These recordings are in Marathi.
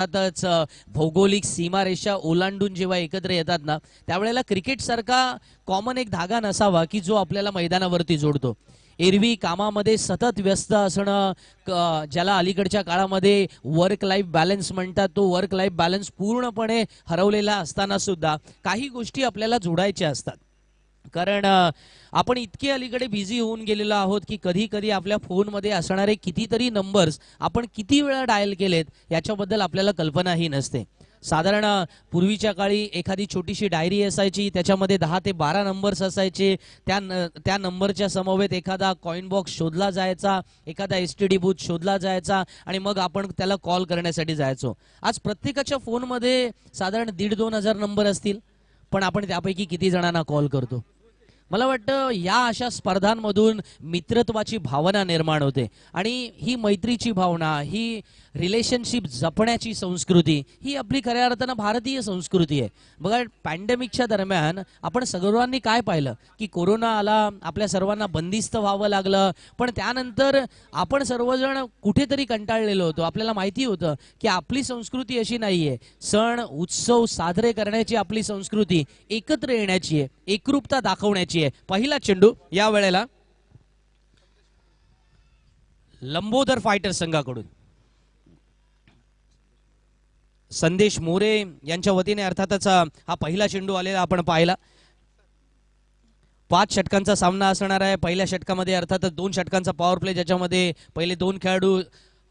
अर्थातच भौगोलिक सीमारेषा ओलांडून जेव्हा एकत्र येतात ना, त्यावेळेला क्रिकेट सारखा कॉमन एक धागा नसावा की जो आपल्याला मैदानावरती जोडतो. एरवी कामामध्ये सतत व्यस्त असणं, ज्याला अलीकडच्या काळामध्ये वर्क लाईफ बॅलन्स म्हणतात, तो वर्क लाईफ बॅलन्स पूर्णपणे हरवलेला असताना सुद्धा काही गोष्टी आपल्याला जोडायच्या असतात. कारण आपण इतके अलीकडे बिझी होऊन गेलेलो आहोत की कधी कधी आपल्या फोनमध्ये असणारे कितीतरी नंबर्स आपण किती वेळा डायल केलेत याच्याबद्दल आपल्याला कल्पनाही नसते. साधारण पूर्वीच्या काळी एखादी छोटीशी डायरी असायची, त्याच्यामध्ये 10 ते 12 नंबर्स असायचे. त्या नंबरच्या समवेत एखादा कॉइन बॉक्स शोधला जायचा, एखादा एसटीडी बूथ शोधला जायचा आणि मग आपण त्याला कॉल करण्यासाठी जायचो. आज प्रत्येकाच्या फोनमध्ये साधारण 1,500-2,000 हजार नंबर असतील, पण आपण त्यापैकी किती जणांना कॉल करतो? मला वाटतं या अशा स्पर्धांमधून मित्रत्वाची भावना निर्माण होते आणि ही मैत्रीची भावना, ही रिलेशनशिप जपण्याची संस्कृती ही आपली खऱ्या अर्थानं भारतीय संस्कृती आहे. बघा, पॅन्डेमिकच्या दरम्यान आपण सर्वांनी काय पाहिलं की कोरोना आला, आपल्या सर्वांना बंदिस्त व्हावं लागलं, पण त्यानंतर आपण सर्वजण कुठेतरी कंटाळलेलो होतो. आपल्याला माहिती होतं की आपली संस्कृती अशी नाहीये. सण उत्सव साजरे करण्याची आपली संस्कृती एकत्र येण्याची आहे, एकरूपता दाखवण्याची आहे. पहिला चेंडू या वेळेला लंबोदर फायटर संघाकडून संदेश मोरे यांच्या वतीने अर्थातच हा पहिला चेंडू आलेला आपण पाहिला. 5 षटकांचा सामना असणार आहे. पहिल्या षटकामध्ये अर्थातच 2 षटकांचा पॉवर प्ले, ज्याच्यामध्ये पहिले 2 खेळाडू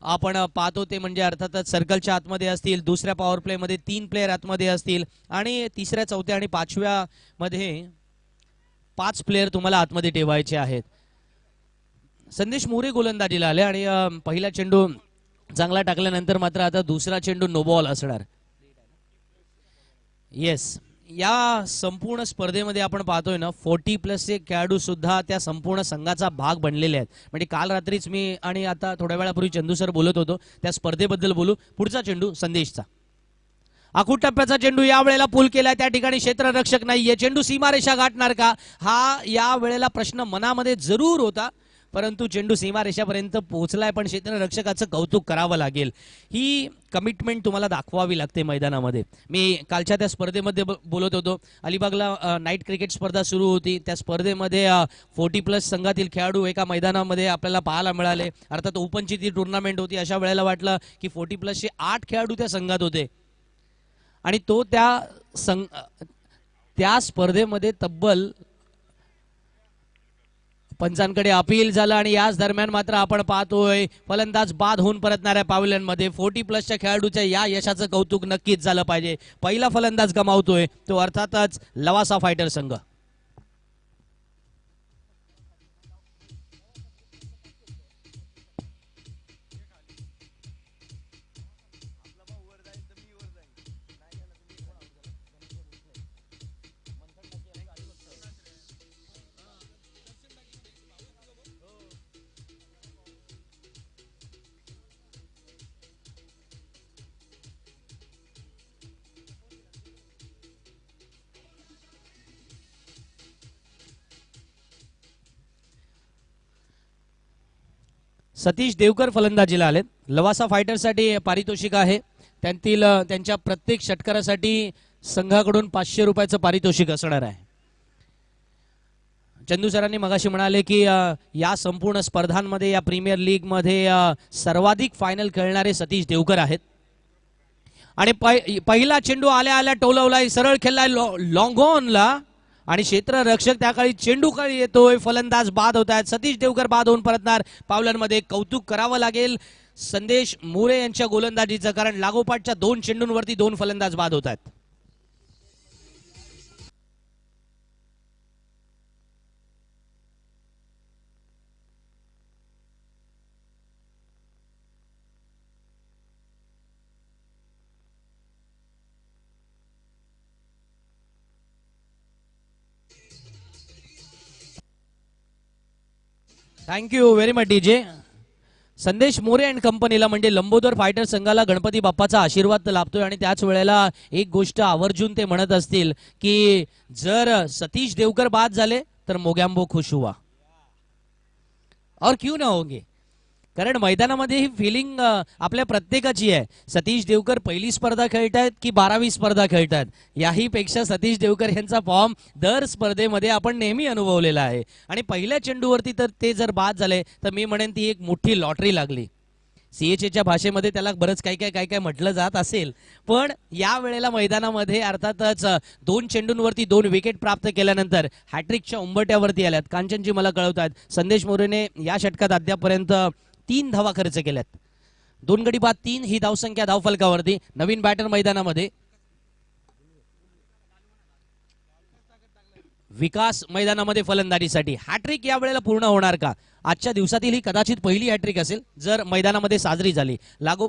आपण पाहतो ते म्हणजे अर्थातच सर्कलच्या आतमध्ये असतील. दुसऱ्या पॉवर प्ले मध्ये 3 प्लेयर आतमध्ये असतील आणि तिसऱ्या, चौथ्या आणि पाचव्या मध्ये 5 प्लेयर तुम्हाला आतमध्ये ठेवायचे आहेत. संदेश मोरे गोलंदाजीला आले आणि पहिला चेंडू चांगला टाकल्यानंतर मात्र आता दुसरा चेंडू नो बॉल असणार. येस, या संपूर्ण स्पर्धेमध्ये आपण पाहतोय ना 40+ खेळाडू सुद्धा त्या संपूर्ण संघाचा भाग बनलेले आहेत. म्हणजे काल रात्रीच मी आणि आता थोड्या वेळापूर्वी चंदू सर बोलत होतो त्या स्पर्धेबद्दल बोलू. पुढचा चेंडू संदेशचा, आखूड टप्प्याचा चेंडू या वेळेला पूल केलाय. त्या ठिकाणी क्षेत्ररक्षक नाहीये. चेंडू सीमारेषा गाठणार का, हा या वेळेला प्रश्न मनामध्ये जरूर होता, परंतु चेंडू सीमारेषापर्यंत पोहोचलाय. पण क्षेत्ररक्षकाचं कौतुक करावं लागेल. ही कमिटमेंट तुम्हाला दाखवावी लागते मैदानामध्ये. मी कालच्या त्या स्पर्धेमध्ये बोलत होतो. अलिबागला नाईट क्रिकेट स्पर्धा सुरू होती. त्या स्पर्धेमध्ये 40+ संघातील खेळाडू एका मैदानामध्ये आपल्याला पाहायला मिळाले. अर्थात ओपनची ती टुर्नामेंट होती. अशा वेळेला वाटलं की 40+चे 8 खेळाडू त्या संघात होते आणि तो त्या स्पर्धेमध्ये तब्बल पंचांकडे अपील झालं आणि याच दरम्यान मात्र आपण पाहतोय फलंदाज बाद होऊन परतणाऱ्या पॅव्हलियन मध्ये 40+च्या खेळाडूच्या या यशाचं कौतुक नक्कीच झालं पाहिजे. पहिला फलंदाज गमावतोय तो अर्थातच लवासा फायटर संघ. सतीश देवकर फलंदाजीला आले. लवासा फायटरसाठी पारितोषिक आहे. त्यांच्या प्रत्येक षटकारासाठी संघाकडून 500 रुपयाचं पारितोषिक असणार आहे. चंदू सरांनी मगाशी म्हणाले की या संपूर्ण स्पर्धांमध्ये, या प्रीमियर लीग मध्ये सर्वाधिक फायनल खेळणारे सतीश देवकर आहेत. आणि पहिला चेंडू आल्या आल्या टोलवलाय, सरळ खेळलाय लॉंग ऑनला आणि क्षेत्ररक्षक त्याकाळी चेंडूकडे येतोय. फलंदाज बाद होत आहेत. सतीश देवकर बाद होऊन परतणार पावलांमध्ये. कौतुक करावं लागेल संदेश मोरे यांच्या गोलंदाजीचं, कारण लागोपाठच्या 2 चेंडूंवरती 2 फलंदाज बाद होत आहेत. Thank you very much DJ. संदेश मोरे अँड कंपनीला म्हणजे लंबोदर फायटर संघाला गणपती बाप्पाचा आशीर्वाद लाभतोय. आणि त्याच वेळेला एक गोष्ट आवर्जून ते म्हणत असतील की जर सतीश देवकर बाद झाले तर मोगॅम्बो खुश हुआ और क्यों ना होंगे. कारण मैदानामध्ये ही फिलिंग आपल्या प्रत्येकाची आहे. सतीश देवकर पहिली स्पर्धा खेळतायत की 12वी स्पर्धा खेळतायत, याही पेक्षा सतीश देवकर यांचा फॉर्म दर स्पर्धेमध्ये आपण नेहमी अनुभवलेला आहे. आणि पहिल्या चेंडूवरती तर ते जर बाद झाले तर मी म्हणेन ती एक मोठी लॉटरी लागली. सीएचएच्या भाषेमध्ये त्याला बरंच काय काय म्हटलं जात असेल, पण या वेळेला मैदानामध्ये अर्थातच 2 चेंडूंवरती 2 विकेट प्राप्त केल्यानंतर हॅट्रिकच्या उंबरट्यावरती आल्यात. कांचनजी मला कळवतात संदेश मोरेने या षटकात अद्यापर्यंत 3 धावा खर्च केल्यात. 2 गडी बाद 3 ही धावसंख्या धावफलकावरती. नवीन बॅटर मैदानामध्ये विकास मैदानामध्ये फलंदाजीसाठी. हॅट्रिक या वेळेला पूर्ण होणार का? आजच्या दिवसातील ही कदाचित पहिली हॅट्रिक असेल जर मैदानामध्ये साजरी झाली. लागू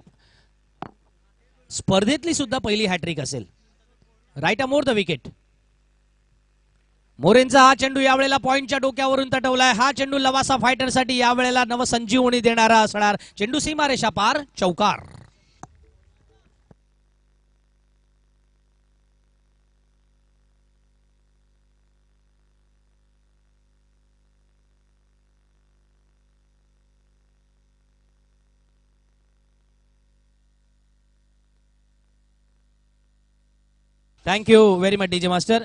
स्पर्धेतली सुद्धा पहिली हॅट्रिक असेल. Right more the wicket. मोरेंचा हा चेंडू यावेळेला पॉइंटच्या डोक्यावरून तटवलाय. हा चेंडू लवासा फायटरसाठी यावेळेला नवसंजीवनी देणारा असणार. चेंडू सीमारेषा पार, चौकार. Thank you very much DJ master.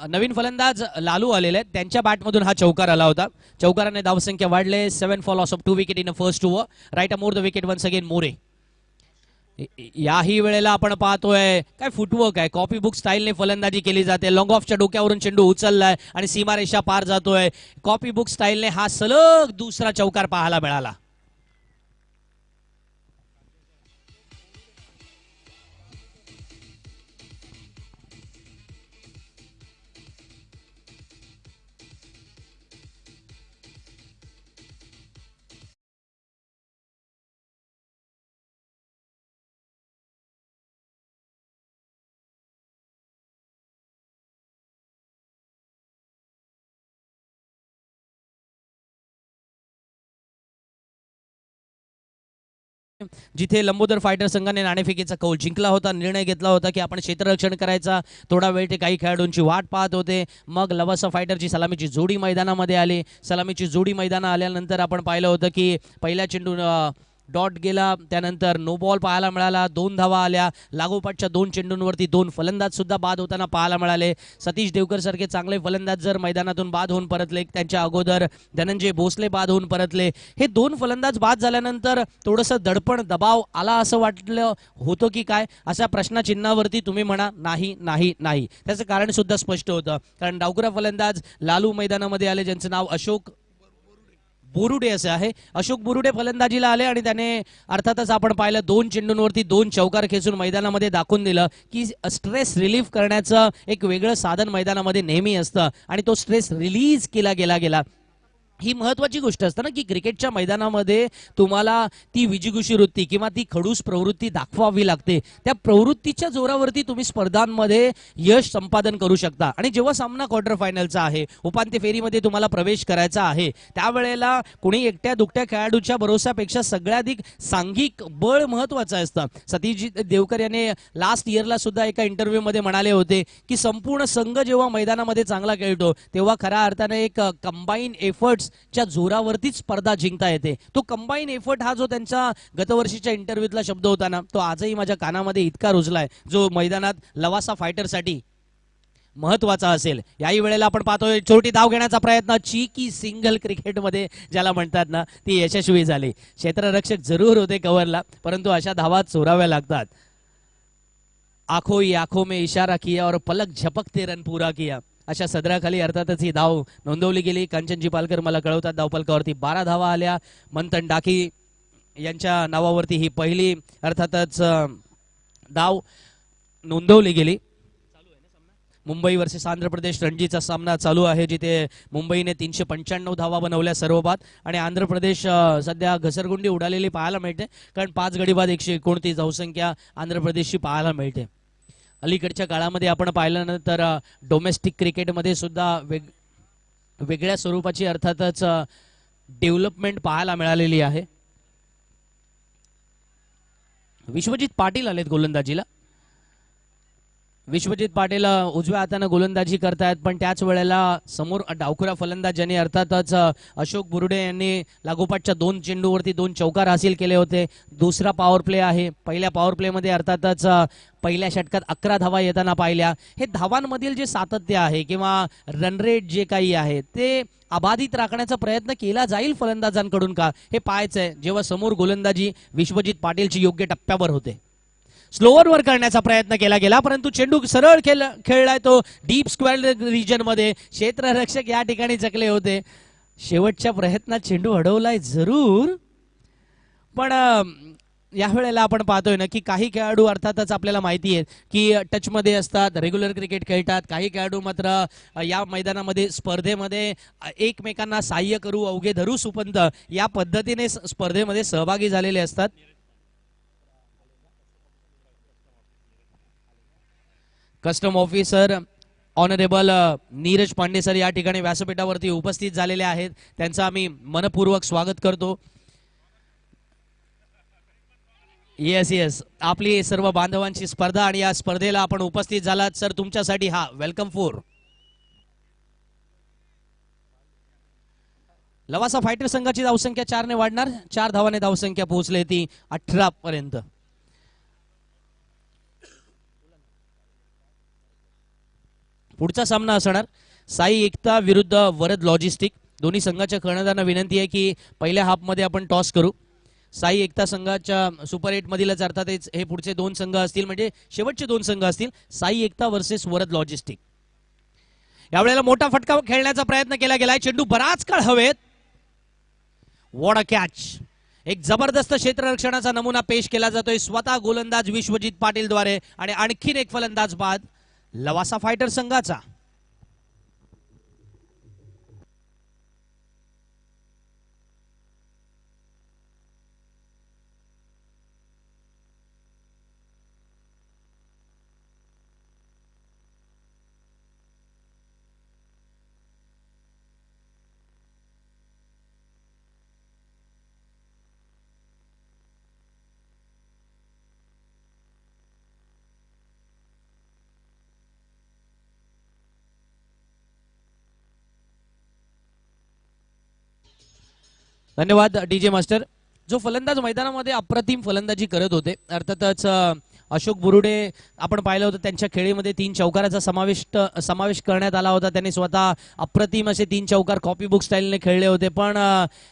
नवीन फलंदाज लालू आलेले आहेत, त्यांच्या बॅटमधून हा चौकार आला होता. चौकाराने धावसंख्या वाढले. 7 for loss of 2 wicket in first over. Right more the wicket once again More. याही वेळेला आपण पाहतोय काय फुटवर्क आहे. कॉपी बुक स्टाईलने फलंदाजी केली जाते. लॉंग ऑफच्या डोक्यावरून चेंडू उचललाय आणि सीमारेषा पार जातोय. कॉपी बुक स्टाईलने हा सलग दुसरा चौकार पाहायला मिळाला. जिथे लंबोदर फायटर संघाने नाणेफेकीचा कौल जिंकला होता, निर्णय घेतला होता की आपण क्षेत्ररक्षण करायचा. थोडा वेळ ते काही खेळाडूंची वाट पाहत होते. मग लवासा फायटरची सलामीची जोडी मैदानामध्ये आली. सलामीची जोडी मैदानात आल्यानंतर आपण पाहिलं होतं की पहिल्या चेंडू डॉट गेला, त्यानंतर नो बॉल पाहायला मिळाला. 2 धावा आल्या. लागोपाठच्या 2 चेंडूंवरती 2 फलंदाज सुद्धा बाद होताना पाहायला मिळाले. सतीश देवकर सारखे चांगले फलंदाज जर मैदानातून बाद होऊन परतले, त्यांच्या अगोदर धनंजय भोसले बाद होऊन परतले. हे 2 फलंदाज बाद झाल्यानंतर थोडंसं दडपण दबाव आला असं वाटलं होतं की काय, अशा प्रश्नचिन्हावरती तुम्ही म्हणा नाही नाही नाही. त्याचं कारण सुद्धा स्पष्ट होतं, कारण डावखुरा फलंदाज लालू मैदानामध्ये आले, ज्यांचं नाव अशोक बोरुडे असे आहे. अशोक बोरुडे फलंदाजीला आले आणि त्याने अर्थातच आपण पाहिलं 2 चेंडूंवरती 2 चौकार खेचून मैदानामध्ये दाखवून दिलं की स्ट्रेस रिलीफ करण्याचं एक वेगळं साधन मैदानामध्ये नेहमी असतं आणि तो स्ट्रेस रिलीज केला गेला. ही महत्वाची गोष्ट असते ना की क्रिकेटच्या मैदानामध्ये तुम्हाला ती विजिगुषी वृत्ती किंवा ती खडूस प्रवृत्ती दाखवावी लागते. त्या प्रवृत्तीच्या जोरावरती तुम्ही स्पर्धांमध्ये यश संपादन करू शकता. आणि जेव्हा सामना क्वार्टर फायनलचा आहे, उपांत्य फेरीमध्ये तुम्हाला प्रवेश करायचा आहे, त्यावेळेला कोणी एकट्या दुकट्या खेळाडूच्या भरोशापेक्षा सगळ्याधिक सांघिक बळ महत्वाचं असतं. सतीश देवकर याने लास्ट इयरला सुद्धा एका इंटरव्ह्यूमध्ये म्हणाले होते की संपूर्ण संघ जेव्हा मैदानामध्ये चांगला खेळतो तेव्हा खऱ्या अर्थाने एक कंबाईन एफर्ट्स च्या जोरावरतीच स्पर्धा जिंकता येते. तो कंबाईन एफर्ट हा जो त्यांच्या गतवर्षीच्या इंटरव्ह्यूतला शब्द होता ना, तो आजही माझ्या कानामध्ये इतका रुजलाय, जो मैदानात लवासा फायटरसाठी महत्वाचा असेल. याही वेळेला आपण पाहतोय छोटी धाव घेण्याचा प्रयत्न, चीकी सिंगल क्रिकेटमध्ये ज्याला म्हणतात ना, ती यशस्वी झाली. क्षेत्ररक्षक जरूर होते कव्हरला, परंतु अशा धावा चोराव्या लागतात. आंखों ही आंखों में इशारा किया और पलक झपकते रन पूरा किया, अशा सदराखाली अर्थातच ही धाव नोंदवली गेली. कांचनजी पालकर मला कळवतात धावफलकावरती 12 धावा आल्या. मंथन डाकी यांच्या नावावरती ही पहिली अर्थातच धाव नोंदवली गेली. मुंबई वर्सेस आंध्र प्रदेश रणजीचा सामना चालू आहे, जिथे मुंबईने 395 धावा बनवल्या सर्व बाद आणि आंध्र प्रदेश सध्या घसरगुंडी उडालेली पाहायला मिळते, कारण 5 गडी बाद 129 धावसंख्या आंध्र प्रदेशची पाहायला मिळते. अलीकडच्या काळामध्ये आपण पाहिलं तर डोमेस्टिक क्रिकेटमध्ये सुद्धा वेगळ्या स्वरूपाची अर्थातच डेव्हलपमेंट पाहायला मिळालेली आहे. विश्वजित पाटील आलेत गोलंदाजीला. विश्वजित पाटील उजव्या हाताने गोलंदाजी करतायत, पण त्याच वेळेला समोर डावखुरा फलंदाज ज्यांनी अर्थातच अशोक बुरुडे यांनी लागोपाठच्या 2 चेंडूवरती 2 चौकार हासिल केले होते. दुसरा पॉवर प्ले आहे. पहिल्या पॉवर प्ले मध्ये अर्थातच पहिल्या षटकात 11 धावा येताना पाहिल्या. हे धावांमधील जे सातत्य आहे किंवा रन रेट जे काही आहे ते अबाधित राखण्याचा प्रयत्न केला जाईल फलंदाजांकडून का, हे पाहायचंय जेव्हा समोर गोलंदाजी विश्वजित पाटीलची योग्य टप्प्यावर होते. स्लोअरवर करण्याचा प्रयत्न केला गेला, परंतु चेंडू सरळ खेळलाय तो डीप स्क्वेअर रिजन मध्ये. क्षेत्ररक्षक या ठिकाणी चकले होते. शेवटच्या प्रयत्नात चेंडू अडवलाय जरूर, पण या वेळेला आपण पाहतोय ना की काही खेळाडू अर्थातच आपल्याला माहिती आहे की टच मध्ये असतात, रेग्युलर क्रिकेट खेळतात. काही खेळाडू मात्र या मैदानामध्ये स्पर्धेमध्ये एकमेकांना साह्य करू अवघे धरू सुपंत या पद्धतीने स्पर्धेमध्ये सहभागी झालेले असतात. Custom officer honourable Neeraj Pandey sir या ठिकाणी व्यासपीठावरती उपस्थित झालेले आहेत. त्यांचं आम्ही मनपूर्वक स्वागत करतो. येस, आपली सर्व बांधवांची स्पर्धा आणि या स्पर्धेला आपण उपस्थित झालात सर, तुमच्यासाठी हा वेलकम 4. लवासा फायटर संघाची धावसंख्या 4 ने वाढणार. 4 धावाने धावसंख्या पोहोचली ती 18 पर्यंत. पुढचा सामना असणार साई एकता विरुद्ध वरद लॉजिस्टिक. दोन्ही संघाच्या कर्णधारांना विनंती आहे की पहिल्या हाफ मध्ये आपण टॉस करू. साई एकता संघाच्या सुपर 8 मधीलच अर्थातच हे पुढचे 2 संघ असतील, म्हणजे शेवटचे 2 संघ असतील. साई एकता वर्सेस वरद लॉजिस्टिक. यावेळेला मोठा फटका खेळण्याचा प्रयत्न केला गेलाय. चेंडू बराच काळ हवेत. What a catch. एक जबरदस्त क्षेत्ररक्षणाचा नमुना पेश केला जातोय स्वतः गोलंदाज विश्वजित पाटील द्वारे, आणि आणखीन एक फलंदाज बाद लवासा फायटर संघाचा. धन्यवाद डीजे मास्टर. जो फलंदाज मैदानामध्ये अप्रतिम फलंदाजी करत होते अर्थातच अशोक बुरुडे आपण पाहिलं होतं, त्यांच्या खेळीमध्ये 3 चौकाराचा समावेश करण्यात आला होता. त्यांनी स्वतः अप्रतिम असे 3 चौकार कॉपी बुक स्टाईलने खेळले होते, पण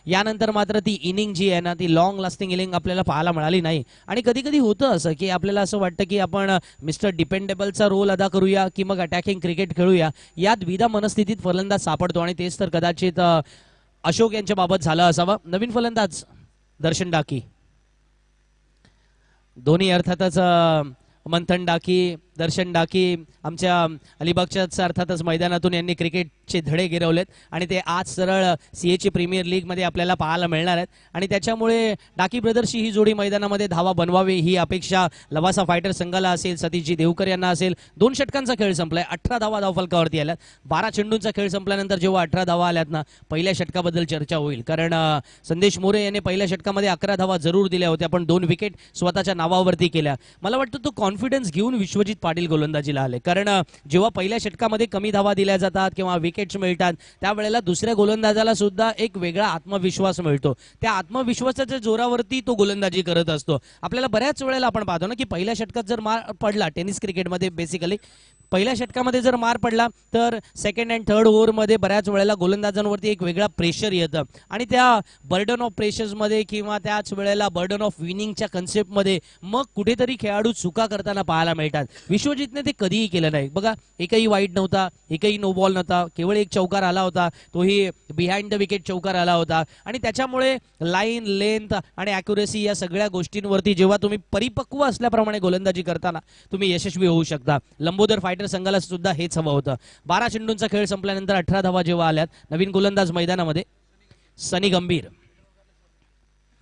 यानंतर मात्र ती इनिंग जी आहे ना ती लॉंग लास्टिंग इनिंग आपल्याला पाहायला मिळाली नाही. आणि कधी कधी होतं असं की आपल्याला असं वाटतं की आपण मिस्टर डिपेंडेबलचा रोल अदा करूया की मग अटॅकिंग क्रिकेट खेळूया, या द्विधा मनस्थितीत फलंदाज सापडतो, आणि तेच तर कदाचित अशोक यांच्या बाबत झालं असावं. नवीन फलंदाज दर्शन डाकी. दोन्ही अर्थातच मंथन डाकी, दर्शन डाकी आमच्या अलिबागच्याच अर्थातच मैदानातून यांनी क्रिकेटचे धडे गिरवलेत, आणि ते आज सरळ सीएची प्रीमियर लीग मध्ये आपल्याला पाहायला मिळणार आहेत. आणि त्याच्यामुळे डाकी ब्रदर्सची ही जोडी मैदानामध्ये धावा बनवावी ही अपेक्षा लवासा फायटर संघाला असेल, सतीशजी देवकर यांना असेल. 2 षटकांचा खेळ संपलाय, 18 धावा धावफलकावरती आल्यात. 12 चेंडूंचा खेळ संपल्यानंतर जेव्हा 18 धावा आल्यात ना, पहिल्या षटकाबद्दल चर्चा होईल, कारण संदेश मोरे यांनी पहिल्या षटकामध्ये 11 धावा जरूर दिल्या होत्या, पण 2 विकेट स्वतःच्या नावावरती केल्या. मला वाटतं तो कॉन्फिडन्स घेऊन विश्वजित पाटील गोलंदाजीला आले, कारण जेव्हा पहिल्या षटकामध्ये कमी धावा दिल्या जातात किंवा विकेट्स मिळतात त्यावेळेला दुसऱ्या गोलंदाजाला सुद्धा एक वेगळा आत्मविश्वास मिळतो. त्या आत्मविश्वासाच्या जोरावरती तो गोलंदाजी करत असतो. आपल्याला बऱ्याच वेळेला आपण पाहतो ना की पहिल्या षटकात जर मार पडला, टेनिस क्रिकेटमध्ये बेसिकली पहिल्या षटकामध्ये जर मार पडला तर सेकंड अँड थर्ड ओव्हरमध्ये बऱ्याच वेळेला गोलंदाजांवरती एक वेगळा प्रेशर येतं, आणि त्या बर्डन ऑफ प्रेशर्समध्ये किंवा त्याच वेळेला बर्डन ऑफ विनिंगच्या कन्सेप्टमध्ये मग कुठेतरी खेळाडू चुका करताना पाहायला मिळतात. विश्वजितने ते कधीही केलं नाही बघा. एकही वाईट नव्हता, एकही नो बॉल नव्हता, केवळ एक चौकार आला होता, तोही बिहाइंड द विकेट चौकार आला होता. आणि त्याच्यामुळे लाईन, लेंथ आणि ॲक्युरेसी या सगळ्या गोष्टींवरती जेव्हा तुम्ही परिपक्व असल्याप्रमाणे गोलंदाजी करताना तुम्ही यशस्वी होऊ शकता. लंबोदर फायटर संघाला सुद्धा हेच हवं होतं. 12 चेंडूंचा खेळ संपल्यानंतर 18 धावा जेव्हा आल्यात, नवीन गोलंदाज मैदानामध्ये सनी गंभीर.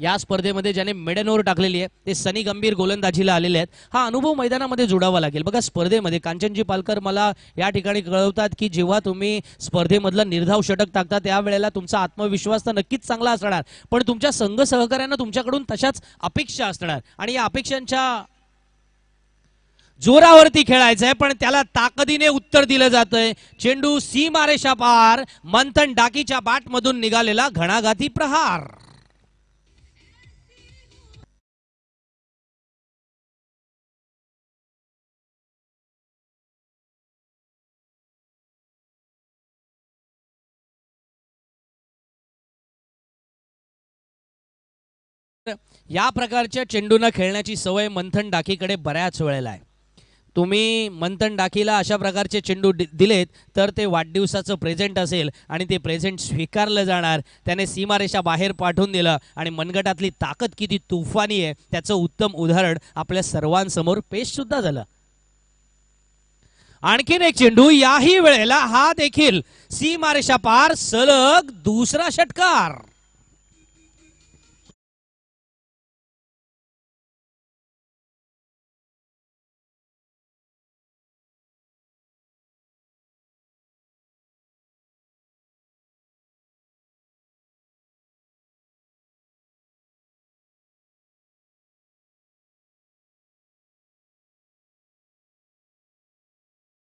या स्पर्धेमध्ये ज्याने मिडन ओव्हर टाकलेली आहे ते सनी गंभीर गोलंदाजीला आलेले आहेत. हा अनुभव मैदानामध्ये जोडावा लागेल. बघा स्पर्धेमध्ये कांचनजी पालकर मला या ठिकाणी कळवतात की जेव्हा तुम्ही स्पर्धेमधलं निर्धाव षटक टाकता त्यावेळेला तुमचा आत्मविश्वास तर नक्कीच चांगला असणार, पण तुमच्या संघ सहकार्यांना तुमच्याकडून तशाच अपेक्षा असणार, आणि या अपेक्षांच्या जोरावरती खेळायचंय पण त्याला ताकदीने उत्तर दिलं जातंय. चेंडू सीमारेषा पार, मंथन डाकीच्या बॅट मधून निघालेला घणाघाती प्रहार. या प्रकारच्या चेंडूनं खेळण्याची सवय मंथन डाकीकडे बऱ्याच वेळेला आहे. तुम्ही मंथन डाकीला अशा प्रकारचे चेंडू दिलेत तर ते वाढदिवसाचं प्रेझेंट असेल आणि ते प्रेझेंट स्वीकारलं जाणार. त्याने सीमारेषा बाहेर पाठवून दिलं आणि मनगटातली ताकद किती तुफानी आहे त्याचं उत्तम उदाहरण आपल्या सर्वांसमोर पेश सुद्धा झालं. आणखीन एक चेंडू, याही वेळेला हा देखील सीमारेषा पार, सलग दुसरा षटकार.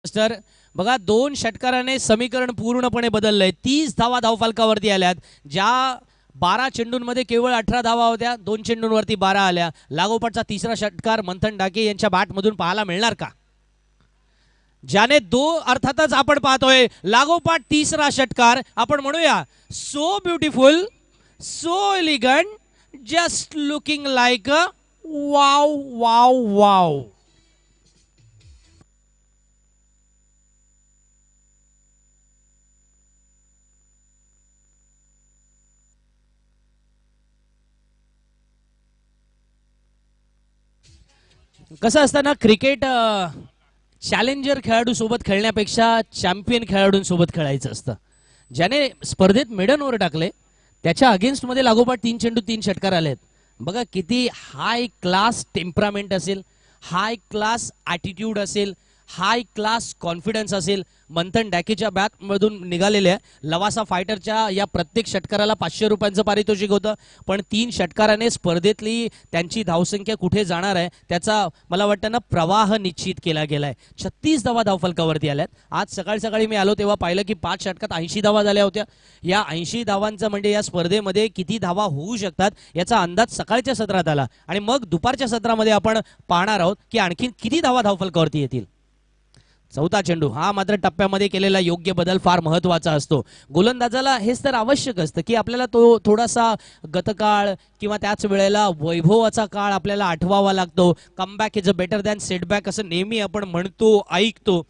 तर बघा, 2 षटकाराने समीकरण पूर्णपणे बदललंय. 30 धावा धावफलकावरती आल्यात. ज्या 12 चेंडूंमध्ये केवळ 18 धावा होत्या, 2 चेंडूंवरती 12 आल्या. लागोपाठचा तिसरा षटकार मंथन डाके यांच्या बॅटमधून पाहायला मिळणार का? ज्याने अर्थातच आपण पाहतोय लागोपाठ तिसरा षटकार. आपण म्हणूया so beautiful, so elegant, just looking like a wow wow wow. कसं असतं ना, क्रिकेट चॅलेंजर खेळाडू सोबत खेळण्यापेक्षा चॅम्पियन खेळाडूंसोबत खेळायचं असतं. ज्याने स्पर्धेत मेडन ओव्हर टाकले त्याच्या अगेन्स्ट मध्ये लागोपाठ 3 चेंडू 3 षटकार आलेत. बघा किती हाय क्लास टेम्परामेंट असेल, हाय क्लास ॲटिट्यूड असेल, हाय क्लास कॉन्फिडन्स असेल. मंथन डाकेच्या बॅटमधून निघालेल्या लवासा फायटरच्या या प्रत्येक षटकाराला 500 रुपयांचं पारितोषिक होतं. पण 3 षटकाराने स्पर्धेतली त्यांची धावसंख्या कुठे जाणार आहे त्याचा मला वाटतं ना प्रवाह निश्चित केला गेलाय. 36 धावा धावफलकावरती आल्यात. आज सकाळी सकाळी मी आलो तेव्हा पाहिलं की 5 षटकात 80 धावा झाल्या होत्या. या 80 धावांचं म्हणजे या स्पर्धेमध्ये किती धावा होऊ शकतात याचा अंदाज सकाळच्या सत्रात आला आणि मग दुपारच्या सत्रामध्ये आपण पाहणार आहोत की आणखीन किती धावा धावफलकावरती येतील. चौथा चेंडू, हा मात्र टप्प्यामध्ये केलेला योग्य बदल फार महत्वाचा असतो. गोलंदाजाला हेच तर आवश्यक असतं की आपल्याला तो थोडासा गतकाळ किंवा त्याच वेळेला वैभवाचा काळ आपल्याला आठवावा लागतो. Comeback is a better than setback असं नेहमी आपण म्हणतो, ऐकतो.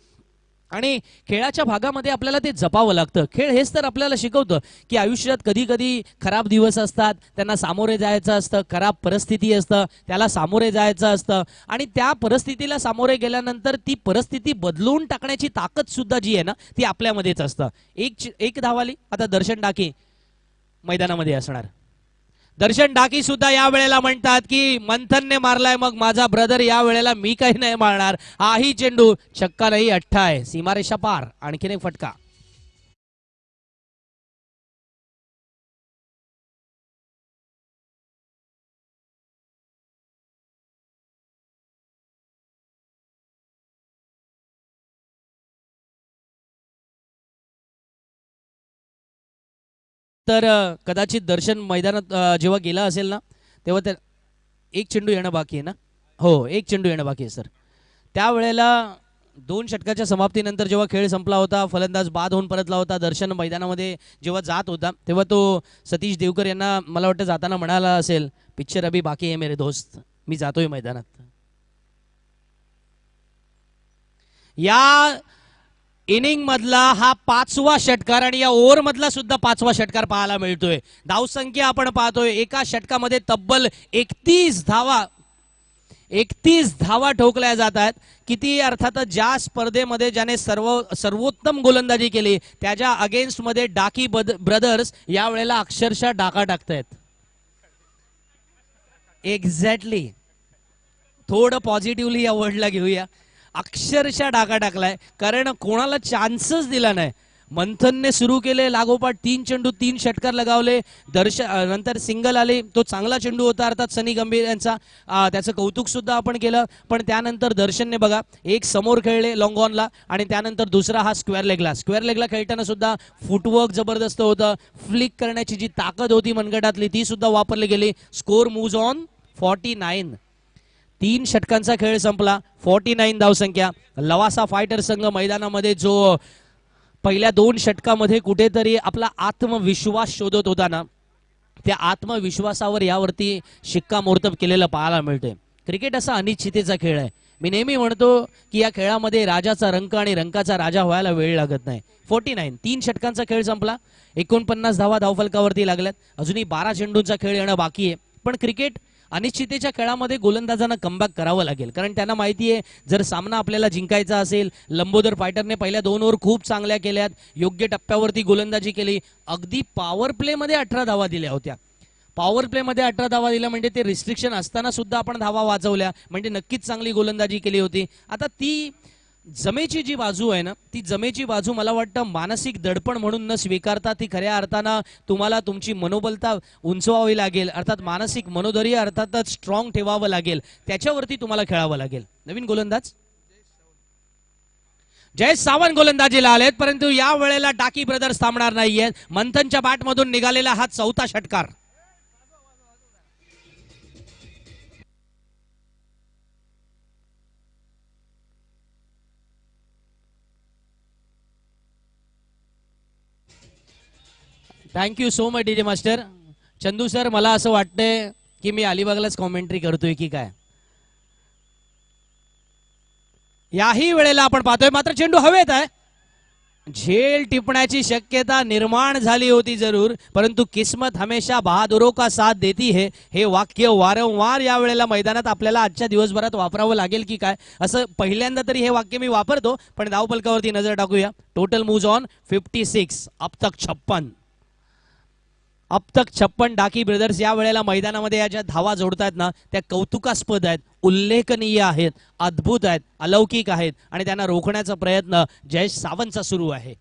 आणि खेळाच्या भागामध्ये आपल्याला ते जपावं लागतं. खेळ हेच तर आपल्याला शिकवतं की आयुष्यात कधी कधी खराब दिवस असतात, त्यांना सामोरे जायचं असतं. खराब परिस्थिती असतं, त्याला सामोरे जायचं असतं. आणि त्या परिस्थितीला सामोरे गेल्यानंतर ती परिस्थिती बदलून टाकण्याची ताकद सुद्धा जी आहे ना ती आपल्यामध्येच असतं. एक धावाली आता दर्शन डाके मैदानामध्ये असणार. दर्शन डाकी सुद्धा या वेळेला म्हणतात की मंथनने मारलाय मग माझा ब्रदर, या वेळेला मी काही नाही मारणार. हाही चेंडू छक्का नाही, अठ्ठा आहे. सीमारेषा पार, आणखीन एक फटका. तर कदाचित दर्शन मैदानात जेव्हा गेला असेल ना तेव्हा त्या एक चेंडू येणं बाकी आहे ना. हो, एक चेंडू येणं बाकी आहे सर. त्यावेळेला 2 षटकाच्या समाप्तीनंतर जेव्हा खेळ संपला होता, फलंदाज बाद होऊन परतला होता. दर्शन मैदानामध्ये जेव्हा जात होता तेव्हा तो सतीश देवकर यांना मला वाटतं जाताना म्हणाला असेल, पिक्चर अभी बाकी आहे मेरे दोस्त, मी जातोय मैदानात. या इनिंग मधला हा 5वा षटकार आणि या ओव्हर मधला सुद्धा 5वा षटकार पाहायला मिळतोय. धावसंख्या आपण पाहतोय एका षटकामध्ये तब्बल 31 धावा ठोकल्या जात आहेत. किती अर्थातच ज्या स्पर्धेमध्ये ज्याने सर्वोत्तम गोलंदाजी केली त्याच्या अगेन्स्ट मध्ये डाकी ब्रदर्स यावेळेला अक्षरशः डाका टाकतायत. एक्झॅक्टली, थोडं पॉझिटिव्हली या वर्डला घेऊया. अक्षरशः डाका टाकलाय कारण कोणाला चान्सच दिला नाही. मंथनने सुरू केले, लागोपाठ 3 चेंडू 3 षटकार लगावले. नंतर सिंगल आले, तो चांगला चेंडू होता अर्थात सनी गंभीर यांचा, त्याचं कौतुक सुद्धा आपण केलं. पण त्यानंतर दर्शनने बघा एक समोर खेळले लॉंग ऑनला आणि त्यानंतर दुसरा हा स्क्वेअर लेगला खेळताना सुद्धा फुटवर्क जबरदस्त होतं. फ्लिक करण्याची जी ताकद होती मनगटातली ती सुद्धा वापरली गेली. Score moves on 49. 3 षटकांचा खेळ संपला, 49 धावसंख्या. लवासा फायटर संघ मैदानामध्ये जो पहिल्या 2 षटकामध्ये कुठेतरी आपला आत्मविश्वास शोधत होता ना, त्या आत्मविश्वासावर यावरती शिक्कामोर्तब केलेलं पाहायला मिळते. क्रिकेट असा अनिश्चिततेचा खेळ आहे. मी नेहमी म्हणतो की या खेळामध्ये राजाचा रंक आणि रंकाचा राजा व्हायला वेळ लागत नाही. 49 3 षटकांचा खेळ संपला, 49 धावा धावफलकावरती लागल्यात. अजूनही 12 चेंडूंचा खेळ येणं बाकी आहे. पण क्रिकेट अनिश्चिततेच्या खेळामध्ये गोलंदाजांना कमबॅक करावं लागेल, कारण त्यांना माहिती आहे जर सामना आपल्याला जिंकायचा असेल. लंबोदर फायटरने पहिल्या 2 ओव्हर खूप चांगल्या केल्यात, योग्य टप्प्यावरती गोलंदाजी केली. अगदी पॉवर प्ले मध्ये 18 धावा दिल्या होत्या. पॉवर प्ले मध्ये 18 धावा दिल्या म्हणजे ते रिस्ट्रिक्शन असताना सुद्धा आपण धावा वाचवल्या, म्हणजे नक्कीच चांगली गोलंदाजी केली होती. आता ती जमेची जी बाजू आहे ना, ती जमेची बाजू मला वाटतं मानसिक दडपण म्हणून न स्वीकारता ती खऱ्या अर्थानं तुम्हाला तुमची मनोबलता उंचवावी लागेल, अर्थात मानसिक मनोधैर्य अर्थातच स्ट्रॉंग ठेवावं लागेल, त्याच्यावरती तुम्हाला खेळावं लागेल. नवीन गोलंदाज जयेश सावंत गोलंदाजीला आलेत, परंतु या वेळेला टाकी ब्रदर्स थांबणार नाहीयेत. मंथनच्या बॅटमधून निघालेला हा 4था षटकार. Thank you so much DJ master. Chandu sir, मला असं वाटतंय की मी अलिबागलाच कॉमेंट्री करतोय की काय. याही वेळेला आपण पाहतोय मात्र चेंडू हवेत आहे. झेल टिपण्याची शक्यता निर्माण झाली होती जरूर, परंतु किस्मत हमेशा बहादुरों का साथ देती है, हे वाक्य वारंवार या वेळेला मैदानात आपल्याला आजच्या दिवसभरात वापरावं लागेल की काय, असं पहिल्यांदा तरी हे वाक्य मी वापरतो. पण धावफलकावरती नजर टाकूया. टोटल मूव्ज ऑन 56, अब तक 56. अब तक 56 डाकी ब्रदर्स या वेळेला मैदानामध्ये या ज्या धावा जोडतायत ना, त्या कौतुकास्पद आहेत, उल्लेखनीय आहेत, अद्भुत आहेत, अलौकिक आहेत आणि त्यांना रोखण्याचा प्रयत्न जयेश सावंतचा सुरू आहे.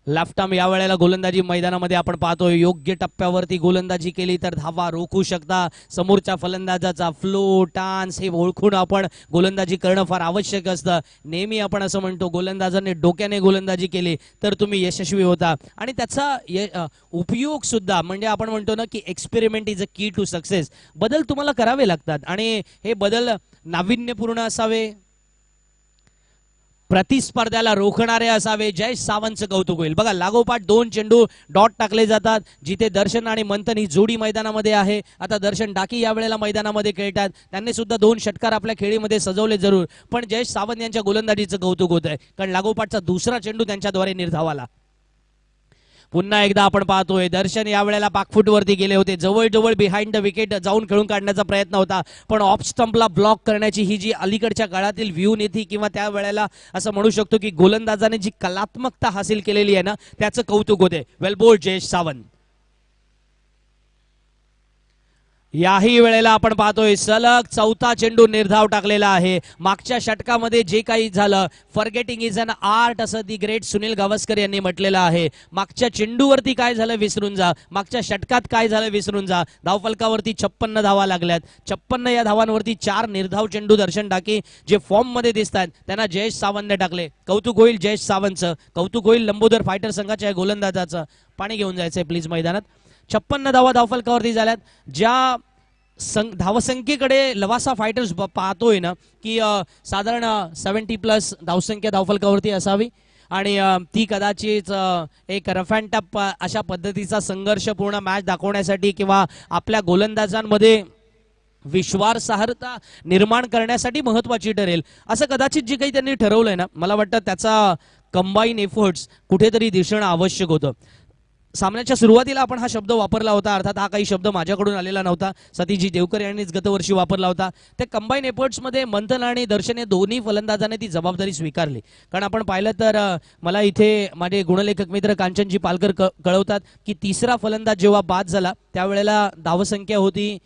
लेफ्ट आर्म या वेळेला गोलंदाजी मैदानामध्ये आपण पाहतोय. योग्य टप्प्यावरती गोलंदाजी केली तर धावा रोखू शकता. समोरच्या फलंदाजाचा फ्लो टान्स हे ओळखून आपण गोलंदाजी करणं फार आवश्यक असतं. नेहमी आपण असं म्हणतो गोलंदाजाने डोक्याने गोलंदाजी केली तर तुम्ही यशस्वी होता आणि त्याचा उपयोग सुद्धा, म्हणजे आपण म्हणतो ना की एक्सपेरिमेंट इज अ की टू सक्सेस. बदल तुम्हाला करावे लागतात आणि हे बदल नाविन्यपूर्ण असावे, प्रतिस्पर्ध्याला रोखणारे असावे. जयेश सावंतचं कौतुक होईल. बघा लागोपाठ 2 चेंडू डॉट टाकले जातात, जिथे दर्शन आणि मंथन ही जोडी मैदानामध्ये आहे. आता दर्शन डाकी या वेळेला मैदानामध्ये खेळतात. त्यांनी सुद्धा 2 षटकार आपल्या खेळीमध्ये सजवले जरूर, पण जयेश सावंत यांच्या गोलंदाजीचं कौतुक होत आहे, कारण लागोपाठचा दुसरा चेंडू त्यांच्याद्वारे निर्धावाला. पुन्हा एकदा आपण पाहतोय दर्शन या वेळेला बॅकफुटवरती गेले होते. जवळजवळ बिहाइंड द विकेट जाऊन खेळून काढण्याचा प्रयत्न होता, पण ऑफ स्टंपला ब्लॉक करण्याची ही जी अलीकडच्या काळातील व्ह्यू नीती किंवा त्या वेळेला असं म्हणू शकतो की गोलंदाजाने जी कलात्मकता हासिल केलेली आहे ना, त्याचं कौतुक होते. वेल बोल्ड जयेश सावंत. याही वेळेला आपण पाहतोय सलग 4था चेंडू निर्धाव टाकलेला आहे. मागच्या षटकामध्ये जे काही झालं, फॉरगेटिंग इज अन आर्ट असं दी ग्रेट सुनील गावस्कर यांनी म्हटलेलं आहे. मागच्या चेंडूवरती काय झालं विसरून जा, मागच्या षटकात काय झालं विसरून जा. धावफलकावरती 56 धावा लागल्यात. 56 या धावांवरती 4 निर्धाव चेंडू दर्शन टाकी जे फॉर्म मध्ये दिसतात त्यांना जयेश सावंतने टाकले. कौतुक होईल जयेश सावंतचं, कौतुक होईल लंबोदर फायटर संघाच्या गोलंदाजाचं. पाणी घेऊन जायचंय प्लीज मैदानात. 56 धावा धावफलकावरती झाल्यात. ज्या धावसंख्येकडे लवासा फायटर्स पाहतोय ना की साधारण 70+ धावसंख्या धावफलकावरती असावी आणि ती कदाचित एक रफ अँड टफ अशा पद्धतीचा संघर्षपूर्ण मॅच दाखवण्यासाठी किंवा आपल्या गोलंदाजांमध्ये विश्वासार्हता निर्माण करण्यासाठी महत्वाची ठरेल, असं कदाचित जे काही त्यांनी ठरवलंय ना, मला वाटतं त्याचा कंबाईन एफर्ट्स कुठेतरी दिसणं आवश्यक होतं. सामन्याच्या सुरुवातीला आपण हा शब्द वापरला होता, अर्थात हा काही शब्द माझ्याकडून आलेला नव्हता, सतीशजी देवकर यांनीच गतवर्षी वापरला होता. ते कंबाईन एफर्ट्स मध्ये मंथन आणि दर्शन या दोन्ही फलंदाजांनी ती जबाबदारी स्वीकारली. कारण आपण पाहिलं तर मला इथे माझे गुणलेखक मित्र कांचनजी पालकर कळवतात की 3रा फलंदाज जेव्हा बाद झाला त्यावेळेला धावसंख्या होती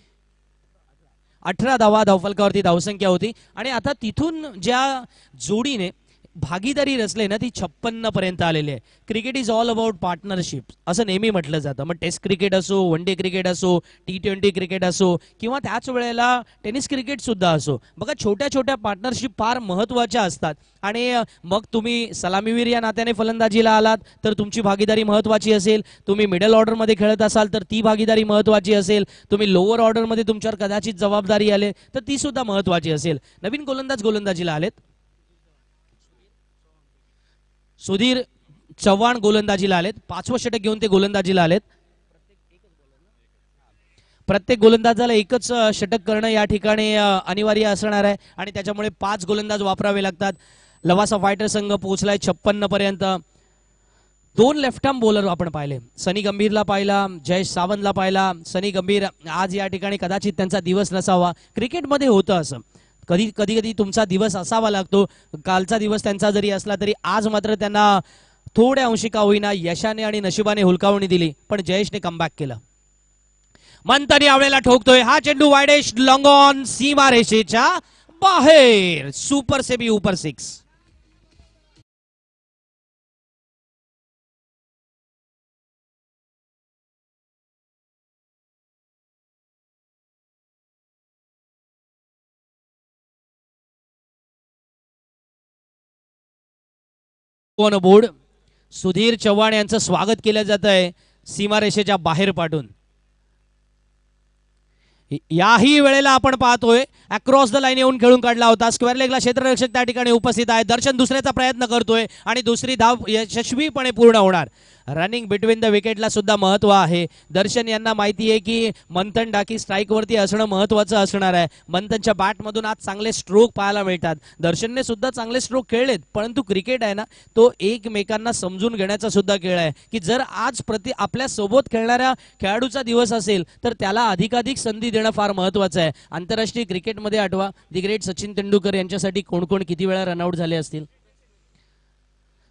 18 धावा धावफलकावरती धावसंख्या होती. आणि आता तिथून ज्या जोडीने भागीदारी रचले ना ती 56 पर्यंत आलेली आहे. Cricket is all about partnership असं नेहमी म्हटलं जातं. मग टेस्ट क्रिकेट असो, वन डे क्रिकेट असो, T20 क्रिकेट असो किंवा त्याच वेळेला टेनिस क्रिकेट सुद्धा असो, बघा छोट्या छोट्या पार्टनरशिप फार महत्वाच्या असतात. आणि मग तुम्ही सलामीवीर या नात्याने फलंदाजीला आलात तर तुमची भागीदारी महत्वाची असेल, तुम्ही मिडल ऑर्डरमध्ये खेळत असाल तर ती भागीदारी महत्वाची असेल, तुम्ही लोअर ऑर्डरमध्ये तुमच्यावर कदाचित जबाबदारी आले तर ती सुद्धा महत्वाची असेल. नवीन गोलंदाजीला आलेत. सुधीर चव्हाण गोलंदाजीला आलेत. 5वं षटक घेऊन ते गोलंदाजीला आलेत. प्रत्येक गोलंदाजाला एकच षटक करणं या ठिकाणी अनिवार्य असणार आहे आणि त्याच्यामुळे 5 गोलंदाज वापरावे लागतात. लवासा फायटर संघ पोहोचलाय 56 पर्यंत. 2 लेफ्ट आर्म बॉलर आपण पाहिले. सनी गंभीरला पाहिला, जयेश सावंतला पाहिला. सनी गंभीर आज या ठिकाणी कदाचित त्यांचा दिवस नसावा. क्रिकेटमध्ये होतं असं, कधी कधी तुमचा दिवस असावा लागतो. कालचा दिवस त्यांचा जरी असला तरी आज मात्र त्यांना थोड्या अंशी का होईना यशाने आणि नशिबाने हुलकावणी दिली, पण जयेशने कमबॅक केलं. मंथन यावेळेला ठोकतोय. हा चेंडू वायडेश लॉंग ऑन सीमा रेषेच्या बाहेर. सुपर सेबी उपर 6. ऑन बोर्ड सुधीर चव्हाण यांचं स्वागत केलं जात आहे सीमारेषेच्या बाहेर पाठवून. याही वेळेला आपण पाहतोय अक्रॉस द लाईन येऊन खेळून काढला होता. स्क्वेअर लेगला क्षेत्ररक्षक त्या ठिकाणी उपस्थित आहे. दर्शन दुसऱ्याचा प्रयत्न करतोय आणि दुसरी धाव यशस्वीपणे पूर्ण होणार. रनिंग बिटवीन द विकेटला सुद्धा महत्व आहे. दर्शन यांना माहिती आहे की मंथन डाकी स्ट्राईक वरती असणं महत्वाचं असणार आहे. मंथनच्या बॅटमधून आज चांगले स्ट्रोक पाहायला मिळतात. दर्शनने सुद्धा चांगले स्ट्रोक खेळलेत, परंतु क्रिकेट आहे ना तो एकमेकांना समजून घेण्याचा सुद्धा खेळ आहे की जर आज आपल्या सोबत खेळणाऱ्या खेळाडूचा दिवस असेल तर त्याला अधिकाधिक संधी देणं फार महत्वाचं आहे. आंतरराष्ट्रीय क्रिकेटमध्ये आठवा दी ग्रेट सचिन तेंडुलकर यांच्यासाठी कोण कोण किती वेळा रनआउट झाले असतील.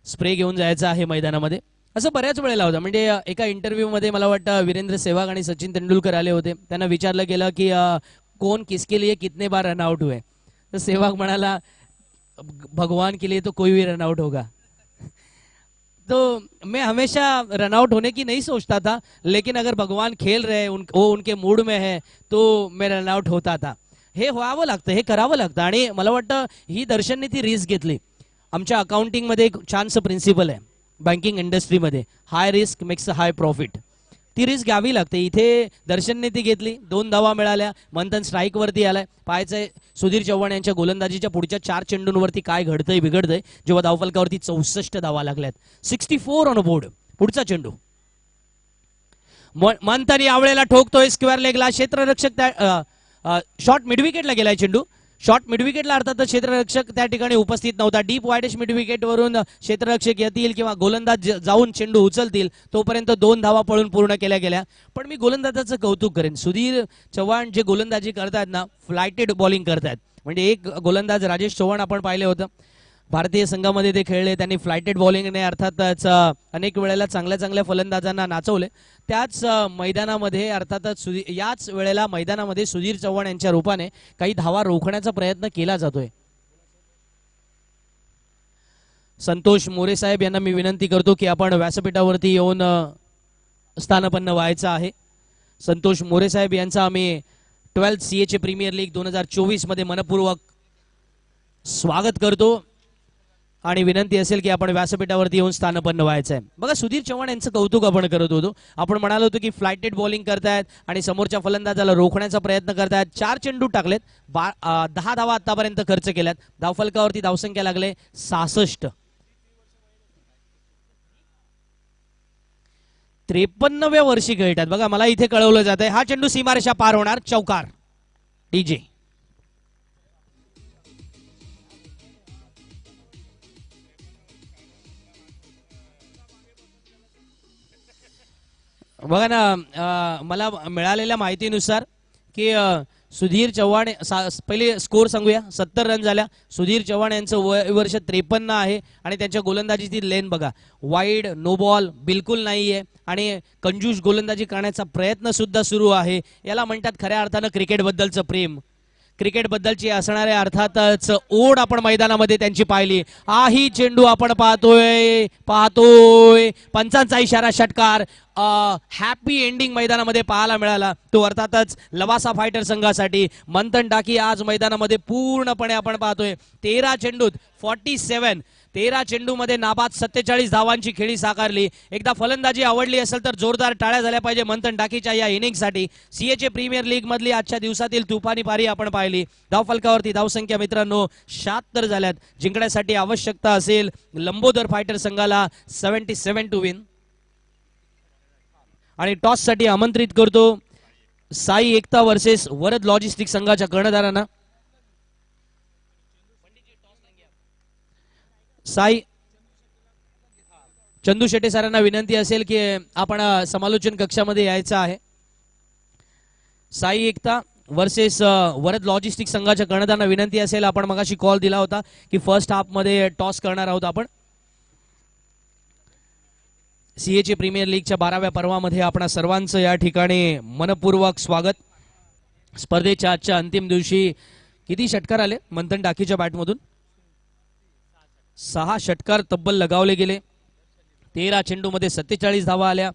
स्प्रे घेऊन जायचं आहे मैदानामध्ये असं बऱ्याच वेळेला होतं. म्हणजे एका इंटरव्ह्यू मध्ये मला वाटतं वीरेंद्र सेहवाग आणि सचिन तेंडुलकर आले होते. त्यांना विचारलं गेलं की कौन किसके लिए कितने बार रनआउट हुए, तर सेहवाग म्हणाला भगवान के लिए तो कोई भी रनआउट होगा. तो मैं हमेशा रनआउट होने की नहीं सोचता था, लेकिन अगर भगवान खेल रहे वो उनके मूड में है तो मैं रनआउट होता था. हे व्हावं लागतं, हे करावं लागतं. आणि मला वाटतं ही दर्शनने ती रिस्क घेतली. आमच्या अकाउंटिंग मध्ये एक छानसं प्रिन्सिपल आहे बँकिंग इंडस्ट्रीमध्ये, high risk makes a high profit. ती रिस्क घ्यावी लागते. इथे दर्शनने ती घेतली. 2 धावा मिळाल्या. मंथन स्ट्राईक वरती आलाय. पाहायचंय सुधीर चव्हाण यांच्या गोलंदाजीच्या पुढच्या 4 चेंडूंवरती काय घडतंय बिघडतंय जेव्हा धावफलकावरती 64 धावा लागल्यात. 64 ऑन बोर्ड. पुढचा चेंडू मंथन यावेळेला ठोकतोय स्क्वेअर लेगला. क्षेत्ररक्षक शॉर्ट मिडविकेटला गेलाय चेंडू. शॉर्ट मिडविकेटला अर्थात क्षेत्ररक्षक त्या ठिकाणी उपस्थित नव्हता. डीप वायडेश मिडविकेट वरून क्षेत्ररक्षक येतील किंवा गोलंदाज जाऊन चेंडू उचलतील तोपर्यंत 2 धावा पळून पूर्ण केल्या गेल्या. पण मी गोलंदाजाचं कौतुक करेन. सुधीर चव्हाण जे गोलंदाजी करतात ना, फ्लायटेड बॉलिंग करतात. म्हणजे एक गोलंदाज राजेश चव्हाण आपण पाहिले होतं भारतीय संघामध्ये ते खेळले. त्यांनी फ्लायटेड बॉलिंगने अर्थातच अनेक वेळेला चांगल्या चांगल्या फलंदाजांना नाचवले. त्याच मैदानामध्ये अर्थातच याच वेळेला मैदानामध्ये सुधीर चव्हाण यांच्या रूपाने काही धावा रोखण्याचा प्रयत्न केला जातोय. संतोष मोरे साहेब यांना मी विनंती करतो की आपण व्यासपीठावरती येऊन स्थानपन्न व्हायचं आहे. संतोष मोरे साहेब यांचा आम्ही 12th CHA प्रीमियर लीग 2024 मध्ये मनपूर्वक स्वागत करतो आणि विनंती असेल की आपण व्यासपीठावरती येऊन स्थानपन्न व्हायचं आहे. बघा सुधीर चव्हाण यांचं कौतुक आपण करत होतो. आपण म्हणालो होतो की फ्लायटेड बॉलिंग करतायत आणि समोरच्या फलंदाजाला रोखण्याचा प्रयत्न करतायत. 4 चेंडू टाकलेत. 10 धावा आतापर्यंत खर्च केल्यात. धावफलकावरती धावसंख्या लागले 66. 53व्या वर्षी खेळतात. बघा मला इथे कळवलं जात आहे हा चेंडू सीमारेषा पार होणार. चौकार. डीजे बघा ना, मला मिळालेल्या माहितीनुसार की सुधीर चव्हाण पहिले स्कोर सांगूया. 70 रन झाल्या. सुधीर चव्हाण यांचं वर्ष 53 आहे आणि त्यांच्या गोलंदाजीची लेन बघा. वाईड नो बॉल बिलकुल नाहीये आणि कंजूस गोलंदाजी करण्याचा प्रयत्न सुद्धा सुरू आहे. याला म्हणतात खऱ्या अर्थानं क्रिकेट बद्दलचं प्रेम. क्रिकेट बद्दलची असणारे अर्थातच ओढ आपण मैदानामध्ये त्यांची पाहिली. ही चेंडू आपण पाहतोय पंचांचा इशारा, षटकार. हॅपी एंडिंग मैदानामध्ये पाहायला मिळाला, तो अर्थातच लवासा फायटर संघासाठी. मंथन टाकी आज मैदानामध्ये पूर्णपणे आपण पाहतोय 13 चेंडूत 47, 13 चेंडूमध्ये नाबाद 47 धावांची खेळी साकारली. एकदा फलंदाजी आवडली असेल तर जोरदार टाळ्या झाल्या पाहिजे मंथन टाकीच्या या इनिंगसाठी. सीएचे प्रीमियर लीग मधली आजच्या दिवसातील तुफानी पारी आपण पाहिली. धावफलकावरती धावसंख्या मित्रांनो 76 झाल्यात. जिंकण्यासाठी आवश्यकता असेल लंबोदर फायटर संघाला 77 टू विन. आणि टॉस साठी आमंत्रित करतो साई एकता वर्सेस वरद लॉजिस्टिक संघाच्या कर्णधारांना. साई चंदू शेट्टे सरांना विनंती असेल की आपण समालोचन कक्षामध्ये यायचं आहे. साई एकता वर्सेस वरद लॉजिस्टिक संघाच्या कर्णधारांना विनंती असेल. आपण मगाशी कॉल दिला होता की फर्स्ट हाफ मध्ये टॉस करणार आहोत आपण. सीएचे प्रीमियर लीगच्या 12व्या पर्वामध्ये आपणा सर्वांचं या ठिकाणी मनपूर्वक स्वागत. स्पर्धेच्या आजच्या अंतिम दिवशी किती षटकार आले मंथन टाकीच्या बॅटमधून? 6 षटकार तब्बल लगावले गेले. 13 चेंडूमध्ये 47 धावा आल्या.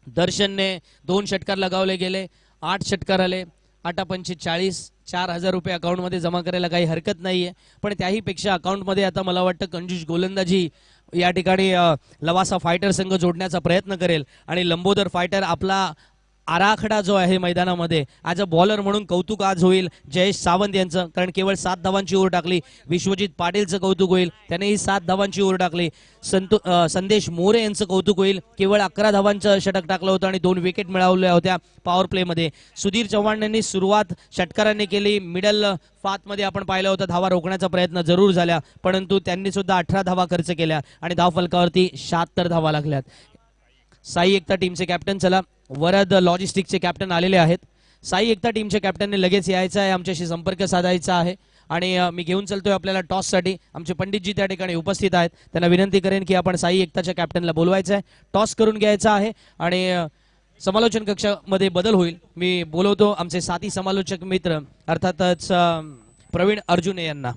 दर्शनने 2 षटकार लगावले गेले. 8 षटकार आले. 8×5 = 4,000 रुपये अकाउंट मध्ये जमा करायला काही हरकत नाहीये. पण त्याही पेक्षा अकाउंट मध्ये आता मला वाटतं कंजूस गोलंदाजी या ठिकाणी लवासा फायटर संघ जोडण्याचा प्रयत्न करेल. आणि लंबोदर फायटर आपला आराखडा जो आहे मैदानामध्ये ॲज अ बॉलर म्हणून कौतुक आज होईल जयेश सावंत यांचं, कारण केवळ 7 धावांची ओव्हर टाकली. विश्वजित पाटीलचं कौतुक होईल, त्यानेही 7 धावांची ओव्हर टाकली. संदेश मोरे यांचं कौतुक होईल, केवळ 11 धावांचं षटक टाकलं होतं आणि 2 विकेट मिळवल्या होत्या पॉवर प्ले मध्ये. सुधीर चव्हाण यांनी सुरुवात षटकारांनी केली. मिडल फात मध्ये आपण पाहिलं होतं धावा रोखण्याचा प्रयत्न जरूर झाला, परंतु त्यांनी सुद्धा 18 धावा खर्च केल्या आणि धावफलकावरती 76 धावा लागल्यात. साई एकता टीमचे कॅप्टन, चला वरद लॉजिस्टिकचे कॅप्टन आलेले आहेत. साई एकता टीमच्या कॅप्टनने लगेच यायचं आहे, आमच्याशी संपर्क साधायचा आहे. आणि मी घेऊन चलतोय आपल्याला टॉस साठी. आमचे पंडितजी त्या ठिकाणी उपस्थित आहेत, त्यांना विनंती करेन की आपण साई एकताच्या कॅप्टनला बोलवायचं आहे, टॉस करून घ्यायचा आहे आणि समालोचन कक्षामध्ये बदल होईल. मी बोलवतो आमचे साथी समालोचक मित्र अर्थातच प्रवीण अर्जुने यांना.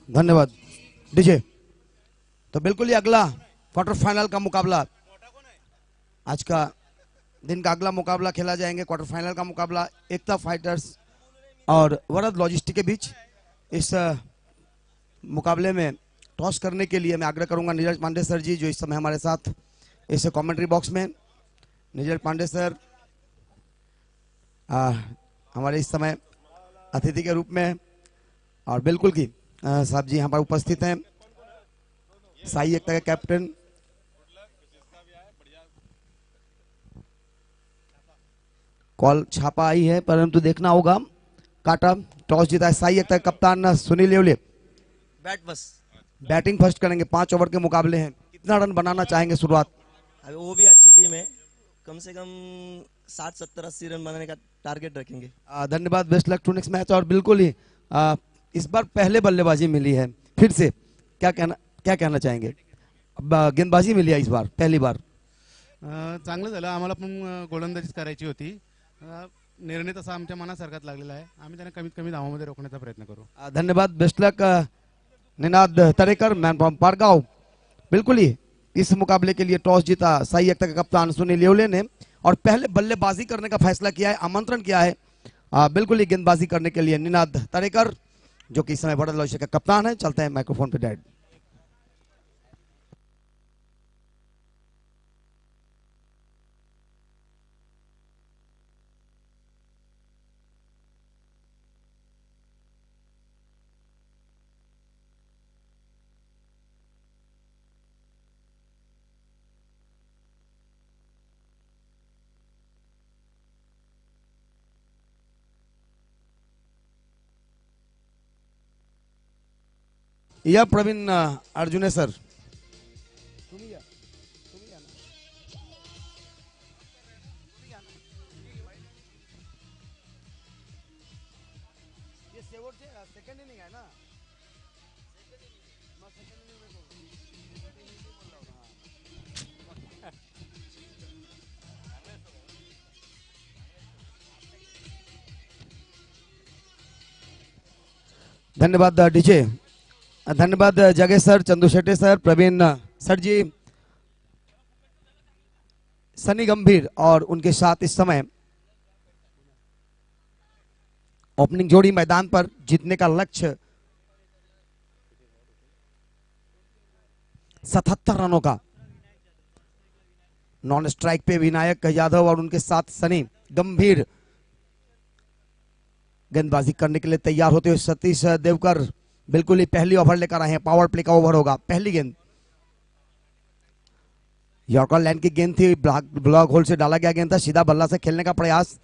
धन्यवाद डीजे। तो बिल्कुल ही अगला क्वार्टर फाइनल का मुकाबला, आज का दिन का अगला मुकाबला खेला जाएंगे। क्वार्टर फाइनल का मुकाबला एकता फाइटर्स और वरद लॉजिस्टिक के बीच। इस मुकाबले में टॉस करने के लिए मैं आग्रह करूंगा नीरज पांडे सर जी, जो इस समय हमारे साथ इस कमेंट्री बॉक्स में। नीरज पांडे सर हमारे इस समय अतिथि के रूप में, और बिल्कुल की साहब जी यहाँ पर उपस्थित हैं। साई एकता के कैप्टन कॉल छापा आई है, परंतु देखना होगा। काटा टॉस जीता है साई एकता के कप्तान सुनील येवले। बैटिंग फर्स्ट करेंगे, 5 ओवर के मुकाबले हैं। कितना रन बनाना चाहेंगे शुरुआत? अभी वो भी अच्छी टीम है, कम से कम 60, 70, 80 रन बनाने का टारगेट रखेंगे। धन्यवाद, best luck to next match. और बिल्कुल ही इस बार पहले बल्लेबाजी मिली है, फिर से क्या कहना चाहेंगे? गेंदबाजी मिली है इस बार पहली बार। चांगलं झालं, आम्हाला पण गोलंदाजीच करायची होती। निर्णय तसा आमच्या मनासारखाच लागलेला आहे. आम्ही त्यांना कमीत कमी धावामध्ये रोखण्याचा प्रयत्न करू. धन्यवाद, best luck Ninad Tarekar, man from Pargaon. बिल्कुल ही इस मुकाबले के लिए टॉस जीता साई एकता के कप्तान सुनील येवले ने और पहले बल्लेबाजी करने का फैसला किया है, आमंत्रण किया है बिल्कुल ही गेंदबाजी करने के लिए निनाद तरेकर, जो कि इस समय बड़ा लॉयसे का कप्तान है। चलते हैं माइक्रोफोन पे डैड। या प्रवीण अर्जुने सर, धन्यवाद डीजे, धन्यवाद जगेश sir, Chandu Shetty sir, Praveen sir ji, Sunny Gambhir और उनके साथ इस समय ओपनिंग जोड़ी मैदान पर जीतने का लक्ष्य 77 रनों का। नॉन स्ट्राइक पे विनायक यादव और उनके साथ सनी गंभीर गेंदबाजी करने के लिए तैयार होते हुए सतीश देवकर बिल्कुल ही पहली ओवर लेकर आए हैं। पावर प्ले का ओवर होगा। पहली गेंद यॉर्कर लैंड की गेंद थी, ब्लॉक होल से डाला गया गेंद था, सीधा बल्ला से खेलने का प्रयास,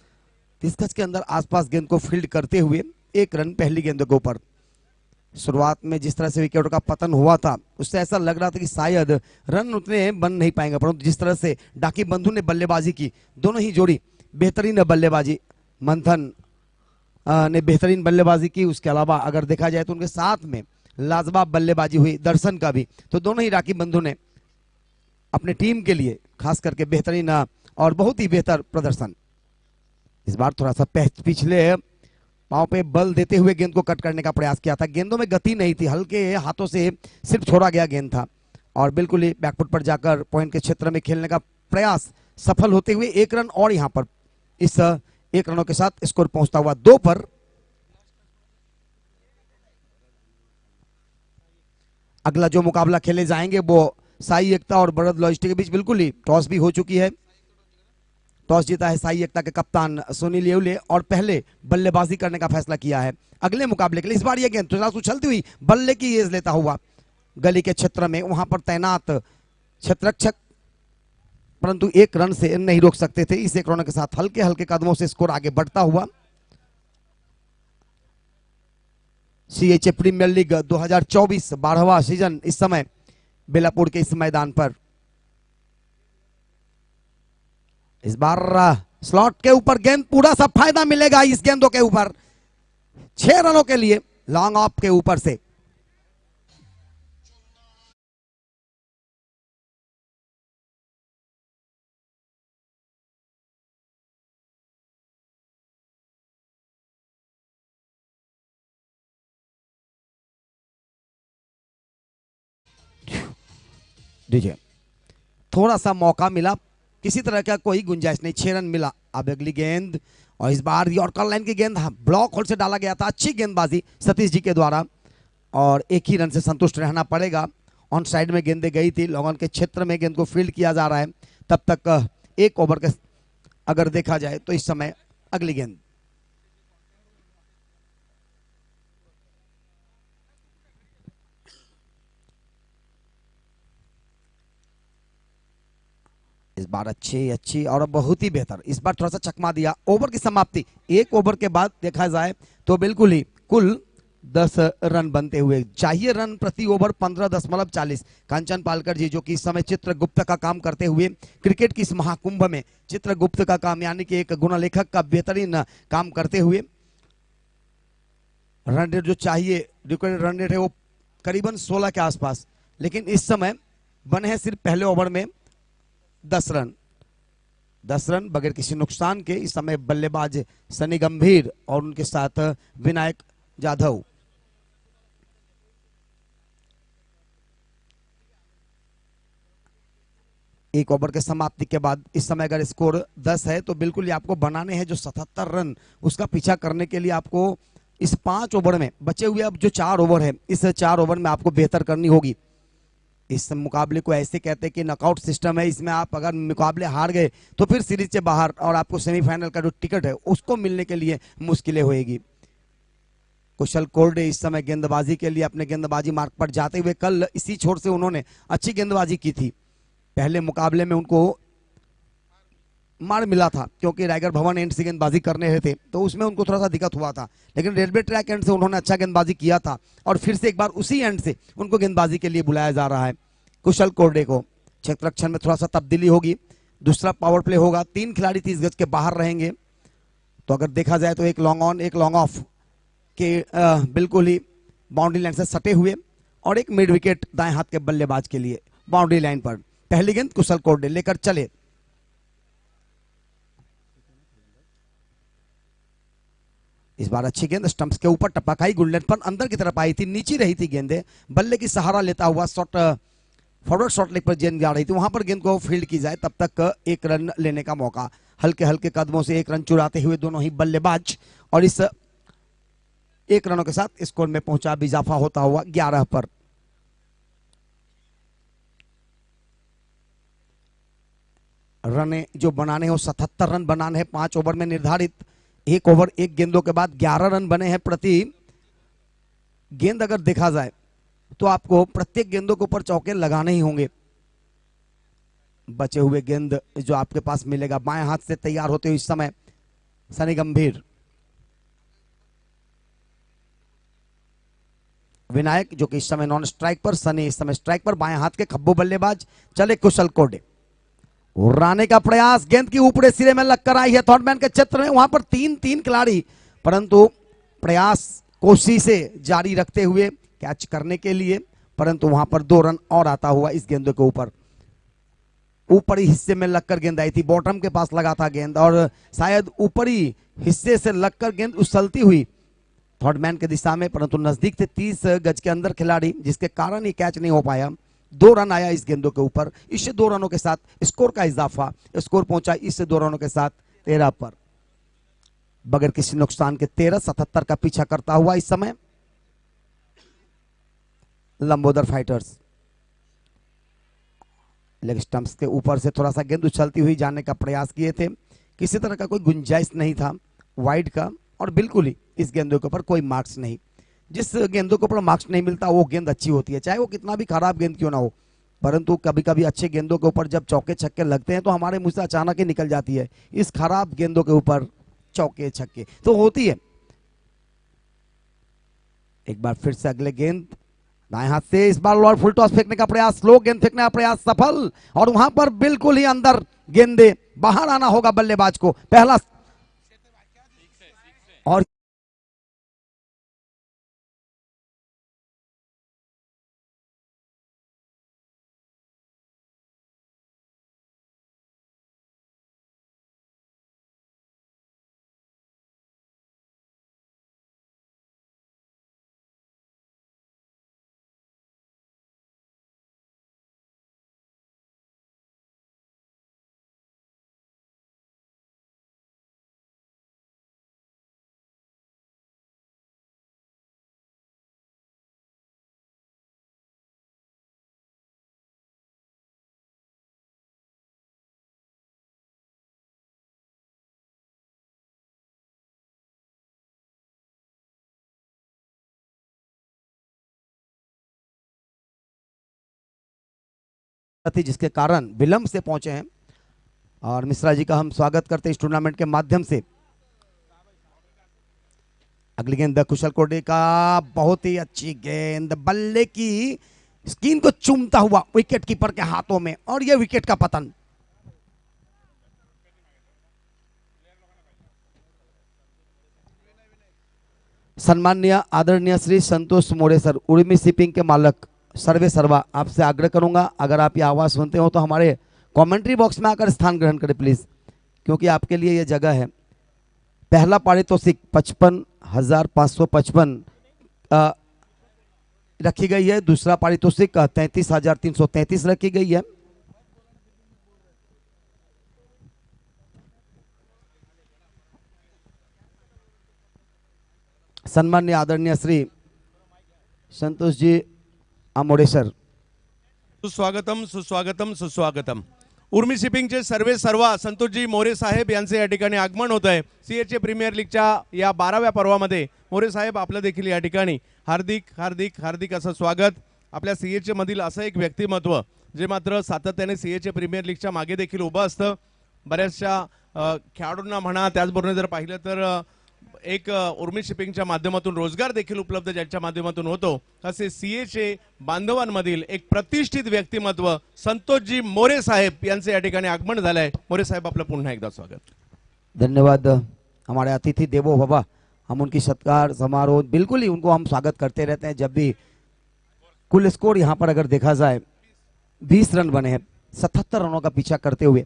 30 गज के अंदर आसपास गेंद को फील्ड करते हुए 1 रन पहली गेंद के ऊपर। शुरुआत में जिस तरह से विकेटों का पतन हुआ था उससे ऐसा लग रहा था कि शायद रन उतने बन नहीं पाएंगे, परंतु जिस तरह से डाकी बंधु ने बल्लेबाजी की, दोनों ही जोड़ी बेहतरीन बल्लेबाजी, मंथन ने बेहतरीन बल्लेबाजी की, उसके अलावा अगर देखा जाए तो उनके साथ में लाजवाब बल्लेबाजी हुई दर्शन का भी। तो दोनों ही राखी बंधु ने अपने टीम के लिए खास करके बेहतरीन और बहुत ही बेहतर प्रदर्शन। इस बार थोड़ा सा पिछले पांव पे बल देते हुए गेंद को कट करने का प्रयास किया था। गेंदों में गति नहीं थी, हल्के हाथों से सिर्फ छोड़ा गया गेंद था और बिल्कुल ही बैकफुट पर जाकर पॉइंट के क्षेत्र में खेलने का प्रयास सफल होते हुए 1 रन और यहां पर इस 1 रनों के साथ स्कोर पहुंचता हुआ 2 पर। अगला जो मुकाबला खेले जाएंगे वो साई एकता और बड़द लॉजिस्टिक के बीच। बिल्कुल ही टॉस भी हो चुकी है। टॉस जीता है साई एकता के कप्तान सुनील येवले और पहले बल्लेबाजी करने का फैसला किया है अगले मुकाबले के लिए। इस बार यह गेंद थोड़ा उछलती हुई बल्ले की एज लेता हुआ गली के क्षेत्र में वहां पर तैनात क्षेत्ररक्षक परंतु 1 रन से नहीं रोक सकते थे। इस 1 रन के साथ हल्के हल्के कदमों से स्कोर आगे बढ़ता हुआ। सीएचए प्रीमियर लीग 2024 12वां सीजन इस समय बेलापुर के इस मैदान पर। इस बार स्लॉट के ऊपर गेंद, पूरा सा फायदा मिलेगा इस गेंदों के ऊपर 6 रनों के लिए लॉन्ग ऑफ के ऊपर से। दीजिए थोड़ा सा मौका मिला, किसी तरह का कोई गुंजाइश नहीं, 6 रन मिला। अब अगली गेंद और इस बार यॉर्कर लाइन की गेंद ब्लॉक होल से डाला गया था। अच्छी गेंदबाजी सतीश जी के द्वारा और 1 ही रन से संतुष्ट रहना पड़ेगा। ऑन साइड में गेंदें गई थी, लॉन के क्षेत्र में गेंद को फील्ड किया जा रहा है। तब तक 1 ओवर के अगर देखा जाए तो इस समय अगली गेंद इस बार अच्छी और बहुत ही बेहतर। इस बार थोड़ा सा चकमा दिया। ओवर की समाप्ति 1 ओवर के बाद देखा जाए तो बिल्कुल ही कुल 10 रन बनते हुए। चाहिए रन प्रति ओवर 15.40। कांचन पालकर जी जो कि इस समय चित्रगुप्त का काम करते हुए क्रिकेट की इस महाकुंभ में चित्रगुप्त का काम यानी कि एक गुणलेखक का बेहतरीन काम करते हुए रन रेट जो चाहिए रिकॉर्डेड रन रेट है वो करीबन 16 के आसपास, लेकिन इस समय बने हैं सिर्फ पहले ओवर में 10 रन। 10 रन बगैर किसी नुकसान के। इस समय बल्लेबाज सनी गंभीर और उनके साथ विनायक जाधव। एक ओवर के समाप्ति के बाद इस समय अगर स्कोर 10 है तो बिल्कुल ये आपको बनाने हैं जो 77 रन, उसका पीछा करने के लिए आपको इस 5 ओवर में बचे हुए अब जो 4 ओवर है, इस 4 ओवर में आपको बेहतर करनी होगी। इस मुकाबले को ऐसे कहते हैं कि नॉकआउट सिस्टम है। इसमें आप अगर मुकाबले हार गए तो फिर सीरीज से बाहर और आपको सेमीफाइनल का जो टिकट है उसको मिलने के लिए मुश्किलें होएगी। कुशल कोरडे इस समय गेंदबाजी के लिए अपने गेंदबाजी मार्ग पर जाते हुए, कल इसी छोर से उन्होंने अच्छी गेंदबाजी की थी। पहले मुकाबले में उनको मार मिला था क्योंकि रायगढ़ भवन एंड से गेंदबाजी करने रहे थे तो उसमें उनको थोड़ा सा दिक्कत हुआ था, लेकिन रेलवे ट्रैक एंड से उन्होंने अच्छा गेंदबाजी किया था और फिर से एक बार उसी एंड से उनको गेंदबाजी के लिए बुलाया जा रहा है। कुशल कोरडे को क्षेत्र रक्षण में थोड़ा सा तब्दीली होगी, दूसरा पावर प्ले होगा। 3 खिलाड़ी 30 गज के बाहर रहेंगे। तो अगर देखा जाए तो एक लॉन्ग ऑन एक लॉन्ग ऑफ के बिल्कुल ही बाउंड्री लाइन से सटे हुए और एक मिड विकेट दाएं हाथ के बल्लेबाज के लिए बाउंड्री लाइन पर। पहली गेंद कुशल कोरडे लेकर चले। इस बार अच्छी गेंद स्टंप्स के ऊपर टपकाई, गुल्डन पर अंदर की तरफ आई थी, नीचे रही थी गेंदे। बल्ले की सहारा लेता हुआ शॉट फॉरवर्ड शॉट लेग पर गेंद जा रही थी, वहां पर गेंद को फील्ड की जाए तब तक 1 रन लेने का मौका। हल्के हल्के कदमों से 1 रन चुराते हुए दोनों ही बल्लेबाज और इस 1 रनों के साथ स्कोर में पहुंचा इजाफा होता हुआ 11 पर। रन जो बनाने हो 77 रन बनाने हैं 5 ओवर में निर्धारित। 1 ओवर 1 गेंदों के बाद 11 रन बने हैं प्रति गेंद। अगर देखा जाए तो आपको प्रत्येक गेंदों के ऊपर चौके लगाने ही होंगे। बचे हुए गेंद जो आपके पास मिलेगा बाएं हाथ से तैयार होते हुए इस समय सनी गंभीर, विनायक जो कि इस समय नॉन स्ट्राइक पर, सनी इस समय स्ट्राइक पर। बाएं हाथ के खब्बू बल्लेबाज चले कुशल कोरडे। उड़ाने का प्रयास, गेंद की ऊपरी सिरे में लगकर आई है थॉटमैन के क्षेत्र में। वहां पर 3 खिलाड़ी, परंतु प्रयास कोशिशें जारी रखते हुए कैच करने के लिए, परंतु वहां पर 2 रन और आता हुआ इस गेंद के ऊपर। ऊपरी हिस्से में लगकर गेंद आई थी, बॉटम के पास लगा था गेंद और शायद ऊपरी हिस्से से लगकर गेंद उछलती हुई थॉटमैन के दिशा में, परंतु नजदीक थे 30 गज के अंदर खिलाड़ी, जिसके कारण ये कैच नहीं हो पाया। 2 रन आया इस गेंदों के ऊपर। इससे 2 रनों के साथ स्कोर का इजाफा, स्कोर पहुंचा इससे 2 रनों के साथ 13 पर। बगैर किसी नुकसान के 13, 77 का पीछा करता हुआ इस समय लंबोदर फाइटर्स। लेग स्टंप्स के ऊपर से थोड़ा सा गेंद उछलती हुई जाने का प्रयास किए थे, किसी तरह का कोई गुंजाइश नहीं था वाइड का, और बिल्कुल ही इस गेंदों के ऊपर कोई मार्क्स नहीं। जिस गेंदों के ऊपर मार्क्स नहीं मिलता वो गेंद अच्छी होती है, चाहे वो कितना भी खराब गेंद क्यों ना हो, परंतु कभी कभी अच्छे गेंदों के ऊपर जब चौके छक्के लगते हैं तो हमारे मुंह से अचानक ही निकल जाती है। इस खराब गेंदों के ऊपर चौके छक्के तो होती है। एक बार फिर से अगले गेंद दाएं हाथ से, इस बार लॉर्ड फुल टॉस फेंकने का प्रयास, स्लो गेंद फेंकने का प्रयास सफल, और वहां पर बिल्कुल ही अंदर गेंदे बाहर आना होगा बल्लेबाज को। पहला और जिसके कारण विलंब से पहुंचे हैं, और मिश्रा जी का हम स्वागत करते हैं इस टूर्नामेंट के माध्यम से। अगली गेंद कुशल कोरडे का, बहुत ही अच्छी गेंद, बल्ले की स्किन को चूमता हुआ विकेट कीपर के हाथों में, और यह विकेट का पतन। सम्माननीय आदरणीय श्री संतोष मोरे सर, उर्मी शिपिंग के मालक, सर्वे सर्वा, आपसे आग्रह करूंगा अगर आप ये आवाज सुनते हो तो हमारे कमेंट्री बॉक्स में आकर स्थान ग्रहण करें प्लीज। क्योंकि आपके लिए ये जगह है। पहला पारितोषिक 55,555 रखी गई है। दूसरा पारितोषिक 33,333 रखी गई है। सन्मान्य आदरणीय श्री संतोष जी आमोडे सर, सुस्वागतम सुस्वागतम सुस्वागतम. उर्मी शिपिंगचे सर्वा संतोषजी मोरे साहेब यांचे या ठिकाणी आगमन होत आहे. सीएचए प्रीमियर लीगच्या या 12व्या पर्वामध्ये मोरे साहेब आपलं देखील या ठिकाणी हार्दिक हार्दिक हार्दिक असं स्वागत. आपल्या सीएचए मधील असं एक व्यक्तिमत्व जे मात्र सातत्याने सीएचए प्रीमियर लीगच्या मागे देखील उभं असतं. बऱ्याचशा खेळाडूंना म्हणा, त्याचबरोबर जर पाहिलं तर एक उर्मी शिपिंगच्या माध्यमातून रोजगार देखील उपलब्ध ज्यांच्या माध्यमातून होतो, असे सीएचए बांधवांमधील एक प्रतिष्ठित व्यक्तिमत्व संतोषजी मोरे साहेब यांचे या ठिकाणी आगमन झालंय. मोरे साहेब आपलं पुन्हा एकदा स्वागत. धन्यवाद. हमारे अतिथि देवो भव, हम उनकी सत्कार समारोह बिल्कुल ही उनको हम स्वागत करते रहते हैं. जब भी कुल स्कोर यहाँ पर अगर देखा जाए 20 रन बने हैं 77 रनों का पीछा करते हुए.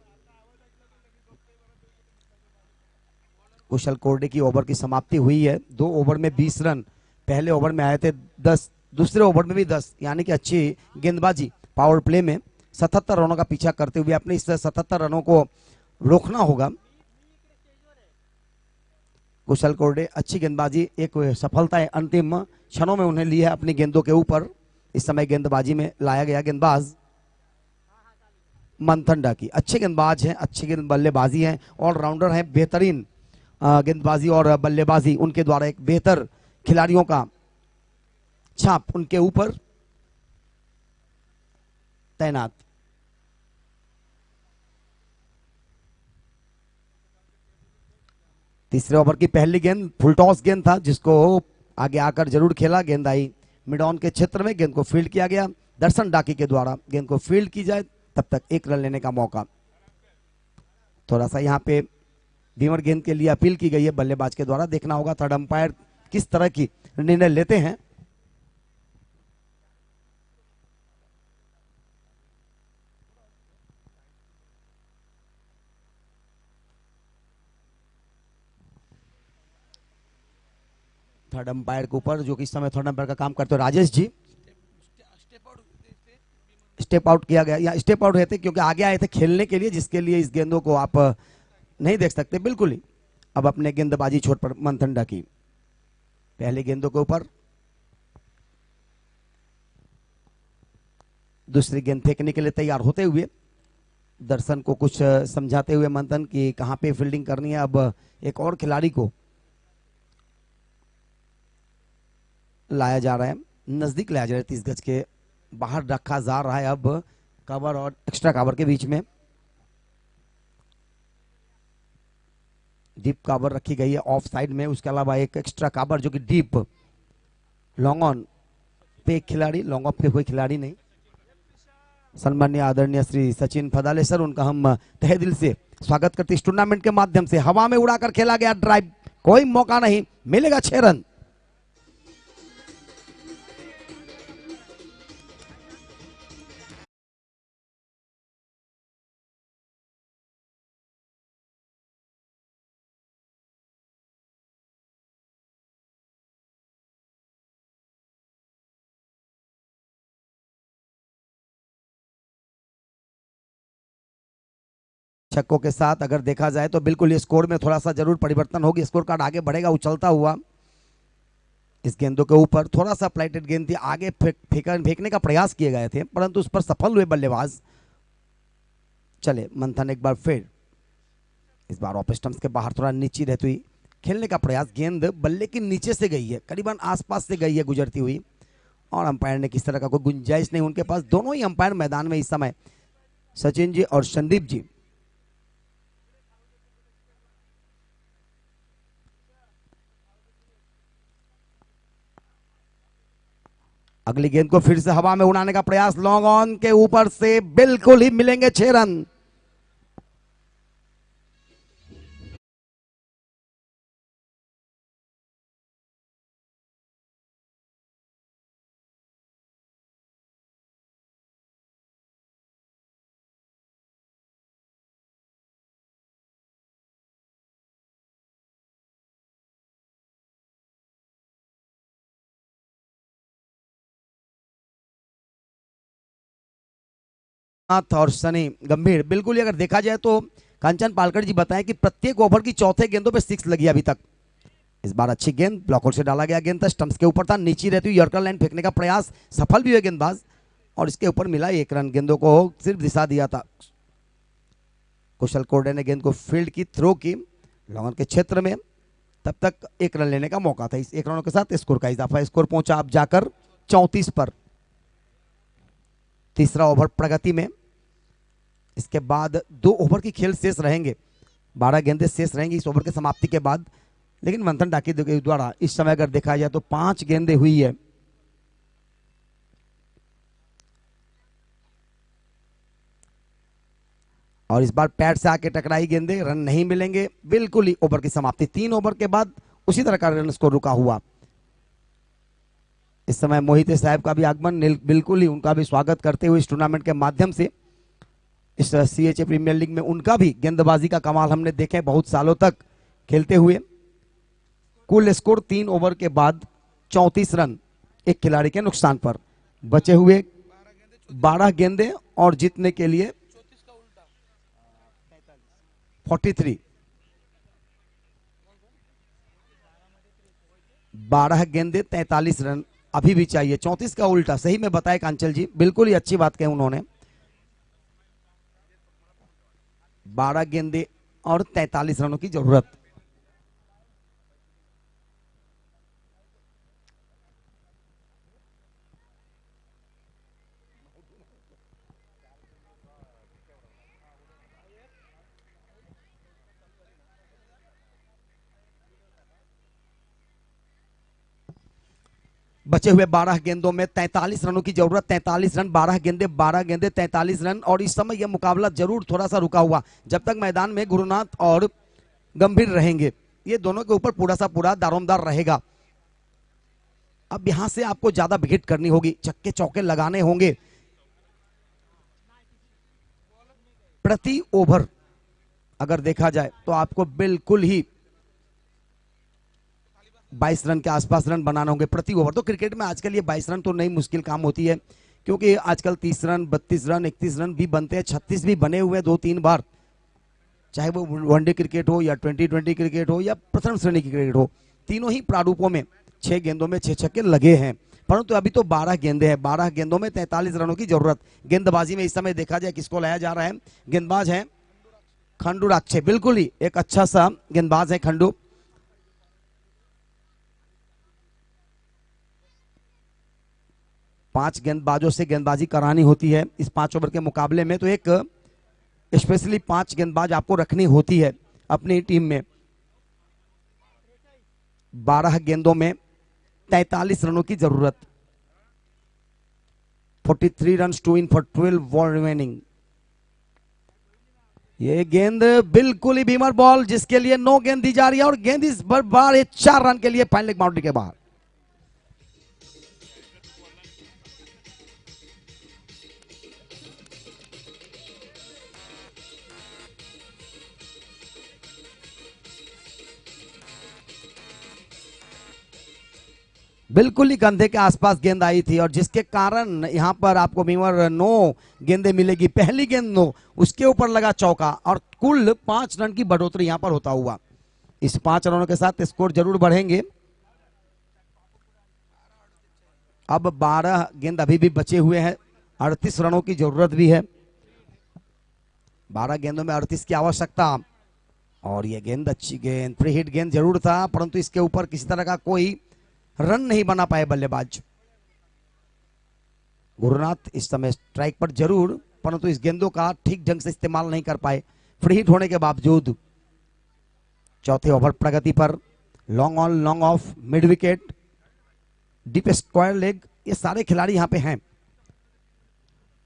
कुशल कोरडे की ओवर की समाप्ति हुई है. 2 ओवर में 20 रन, पहले ओवर में आए थे 10, दूसरे ओवर में भी 10, यानी कि अच्छी गेंदबाजी पावर प्ले में 77 रनों का पीछा करते हुए अपने इस 77 रनों को रोकना होगा. कुशल कोरडे अच्छी गेंदबाजी, एक सफलता है अंतिम क्षणों में उन्हें ली है अपनी गेंदों के ऊपर. इस समय गेंदबाजी में लाया गया गेंदबाज मंथन की. अच्छे गेंदबाज हैं, अच्छी गेंद बल्लेबाजी हैं, ऑलराउंडर हैं, बेहतरीन गेंदबाजी और बल्लेबाजी उनके द्वारा एक बेहतर खिलाड़ियों का छाप उनके ऊपर तैनात. तीसरे ओवर की पहली गेंद फुल टॉस गेंद था, जिसको आगे आकर जरूर खेला. गेंद आई मिड ऑन के क्षेत्र में, गेंद को फील्ड किया गया. दर्शन डाकी के द्वारा गेंद को फील्ड की जाए तब तक 1 रन लेने का मौका. थोड़ा सा यहाँ पे बीमर गेंद के लिए अपील की गई है बल्लेबाज के द्वारा. देखना होगा थर्ड अंपायर किस तरह की निर्णय लेते हैं. थर्ड अंपायर के ऊपर, जो कि इस समय थर्ड अंपायर का काम करते हो Rajesh ji, step out KIA गया, या स्टेप आउट रहते क्योंकि आगे आए थे खेलने के लिए, जिसके लिए इस गेंदों को आप नहीं देख सकते बिल्कुल ही. अब अपने गेंदबाजी छोड़ पर मंथन की पहली गेंदों के ऊपर दूसरी गेंद फेंकने के लिए तैयार होते हुए दर्शन को कुछ समझाते हुए मंथन की कहां पे फील्डिंग करनी है. अब एक और खिलाड़ी को लाया जा रहा है, नजदीक लाया जा रहा है, 30 गज के बाहर रखा जा रहा है. अब कवर और एक्स्ट्रा कवर के बीच में डीप कवर रखी गई है ऑफ साइड में. उसके अलावा एक एक्स्ट्रा कवर जो कि डीप लॉन्ग ऑन पे एक खिलाड़ी, लॉन्ग ऑफ पे कोई खिलाड़ी नहीं. सम्माननीय आदरणीय श्री सचिन फदाले सर, उनका हम तहे दिल से स्वागत करते. इस टूर्नामेंट के माध्यम से हवा में उड़ाकर खेला गया ड्राइव, कोई मौका नहीं मिलेगा. 6 रन. छक्कों के साथ अगर देखा जाए तो बिल्कुल ये स्कोर में थोड़ा सा जरूर परिवर्तन होगी. स्कोर कार्ड आगे बढ़ेगा उछलता हुआ. इस गेंदों के ऊपर थोड़ा सा फ्लाइटेड गेंद थी, आगे फेंकने का प्रयास किए गए थे परंतु उस पर सफल हुए बल्लेबाज. चले मंथन एक बार फिर, इस बार ऑफ स्टंप्स के बाहर थोड़ा नीचे रहती हुई खेलने का प्रयास. गेंद बल्ले के नीचे से गई है, करीबन आसपास से गई है गुजरती हुई, और अंपायर ने किस तरह का कोई गुंजाइश नहीं उनके पास. दोनों ही अंपायर मैदान में इस समय, सचिन जी और संदीप जी. अगली गेंद को फिर से हवा में उड़ाने का प्रयास, लॉन्ग ऑन के ऊपर से बिल्कुल ही मिलेंगे 6 रन. नाथ और सनी गंभीर, बिल्कुल ही अगर देखा जाए तो कंचन पालकर जी बताएं कि प्रत्येक ओवर की चौथे गेंदों पे 6 लगी अभी तक। इस बार अच्छी गेंद ब्लॉकआउट से डाला गया, गेंद था स्टंप्स के ऊपर था, नीचे रहती हुई यॉर्कर लाइन फेंकने का प्रयास, सफल भी हुए गेंदबाज और इसके ऊपर मिला 1 रन। गेंदों को सिर्फ दिशा दिया था। कुशल कोरडे ने गेंद को फील्ड की, थ्रो की लॉन के क्षेत्र में, तब तक 1 रन लेने का मौका था। इस 1 रनों के साथ स्कोर का इजाफा, स्कोर पहुंचा अब जाकर 34 पर। तीसरा ओवर प्रगति में, इसके बाद 2 ओवर की खेल शेष रहेंगे, 12 गेंदें शेष रहेंगी इस ओवर के समाप्ति के बाद। लेकिन मंथन डाकी द्वारा इस समय अगर देखा जाए तो 5 गेंदें हुई है। और इस बार पैड से आके टकराई गेंदें, रन नहीं मिलेंगे, बिल्कुल ही ओवर की समाप्ति। 3 ओवर के बाद उसी तरह का रन स्कोर रुका हुआ। इस समय मोहित साहब का भी आगमन, बिल्कुल ही उनका भी स्वागत करते हुए इस टूर्नामेंट के माध्यम से। इस सीएचए प्रीमियर लीग में उनका भी गेंदबाजी का कमाल हमने देखे बहुत सालों तक खेलते हुए। कुल स्कोर 3 ओवर के बाद 34 रन एक खिलाड़ी के नुकसान पर। बचे हुए 12 गेंदें और जीतने के लिए 43, 12 गेंदें 43 रन अभी भी चाहिए। 34 का उल्टा, सही में बताए कांचल जी, बिल्कुल ही अच्छी बात कही उन्होंने। 12 गेंदें और 43 रनों की जरूरत। बचे हुए 12 गेंदों में 43 रनों की जरूरत। 43 रन, 12 गेंदे 43 रन। और इस समय यह मुकाबला जरूर थोड़ा सा रुका हुआ, जब तक मैदान में गुरुनाथ और गंभीर रहेंगे, ये दोनों के ऊपर पूरा सा पूरा दारोमदार रहेगा। अब यहां से आपको ज्यादा विकेट करनी होगी, छक्के चौके लगाने होंगे। प्रति ओवर अगर देखा जाए तो आपको बिल्कुल ही 22 रन के आसपास रन बनाने होंगे प्रति ओवर। तो क्रिकेट में आजकल ये 22 रन तो नई मुश्किल काम होती है, क्योंकि आजकल 30 रन, 32 रन, 31 रन भी बनते हैं, 36 भी बने हुए 2-3 बार, चाहे वो वनडे क्रिकेट हो या 2020 क्रिकेट हो या प्रथम श्रेणी की क्रिकेट हो। तीनों ही प्रारूपों में 6 गेंदों में 6 छक्के लगे हैं, परंतु अभी तो 12 गेंदे हैं। 12 गेंदों में 43 रनों की जरूरत। गेंदबाजी में इस समय देखा जाए किसको लाया जा रहा है, गेंदबाज है खंडू राक्षे, बिल्कुल ही एक अच्छा सा गेंदबाज है खंडू। पांच गेंदबाजों से गेंदबाजी करानी होती है इस 5 ओवर के मुकाबले में, तो एक स्पेशली 5 गेंदबाज आपको रखनी होती है अपनी टीम में। 12 गेंदों में 43 रनों की जरूरत। 43 runs to in for 12 ball remaining. ये गेंद बिल्कुल ही बीमर बॉल, जिसके लिए नो गेंद दी जा रही है, और गेंद इस बार 4 रन के लिए फाइन लेग बाउंड्री के बाहर। बिल्कुल ही कंधे के आसपास गेंद आई थी, और जिसके कारण यहां पर आपको बीमर 9 गेंदें मिलेगी। पहली गेंद 9, उसके ऊपर लगा चौका, और कुल 5 रन की बढ़ोतरी यहां पर होता हुआ। इस 5 रनों के साथ स्कोर जरूर बढ़ेंगे। अब 12 गेंद अभी भी बचे हुए हैं, 38 रनों की जरूरत भी है। 12 गेंदों में 38 की आवश्यकता, और यह गेंद अच्छी गेंद, फ्री हिट गेंद जरूर था, परंतु इसके ऊपर किसी तरह का कोई रन नहीं बना पाए बल्लेबाज। गुरुनाथ इस समय स्ट्राइक पर जरूर, परंतु इस गेंदों का ठीक ढंग से इस्तेमाल नहीं कर पाए फ्री हिट होने के बावजूद। चौथे over Pragati per, long on long off, mid wicket, deep square leg, ये सारे खिलाड़ी यहां पे हैं।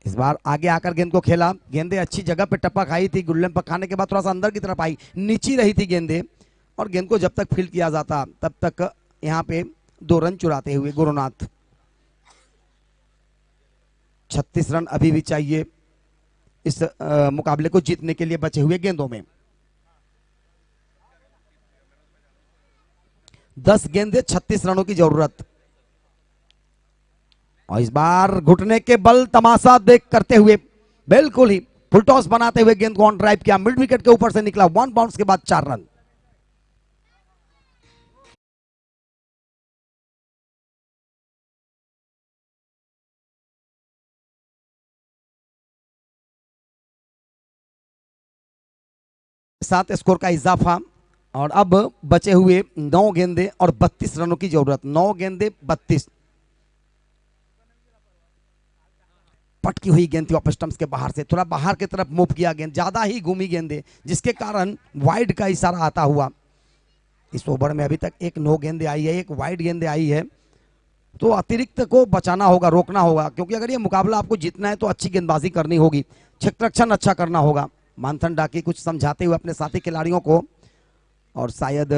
इस बार आगे आकर गेंद को खेला, गेंदें अच्छी जगह पे टपक आई थी, गुल्ले पर खाने के बाद थोड़ा सा अंदर की तरफ आई, नीची रही थी गेंदें, और गेंद को जब तक फील्ड किया जाता तब तक यहां पे 2 रन चुराते हुए गुरुनाथ। 36 रन अभी भी चाहिए इस मुकाबले को जीतने के लिए बचे हुए गेंदों में। 10 गेंदें 36 रनों की जरूरत। और इस बार घुटने के बल तमाशा देख करते हुए बिल्कुल ही फुल टॉस बनाते हुए गेंद को ऑन ड्राइव किया, मिड विकेट के ऊपर से निकला, 1 बाउंस के बाद 4 रन। सात स्कोर का इजाफा और अब बचे हुए 9 गेंदे और 32 रनों की जरूरत। 9 गेंदे 32। पटकी हुई गेंद थी ऑफ स्टंप्स के बाहर से, थोड़ा बाहर की तरफ मूव किया गेंद, ज्यादा ही घूमी गेंदे, जिसके कारण वाइड का इशारा आता हुआ। इस ओवर में अभी तक एक 9 गेंदे आई है, एक वाइड गेंदे आई है, तो अतिरिक्त को बचाना होगा, रोकना होगा, क्योंकि अगर ये मुकाबला आपको जीतना है तो अच्छी गेंदबाजी करनी होगी, क्षेत्ररक्षण अच्छा करना होगा। मंथन डाकी कुछ समझाते हुए अपने साथी खिलाड़ियों को, और शायद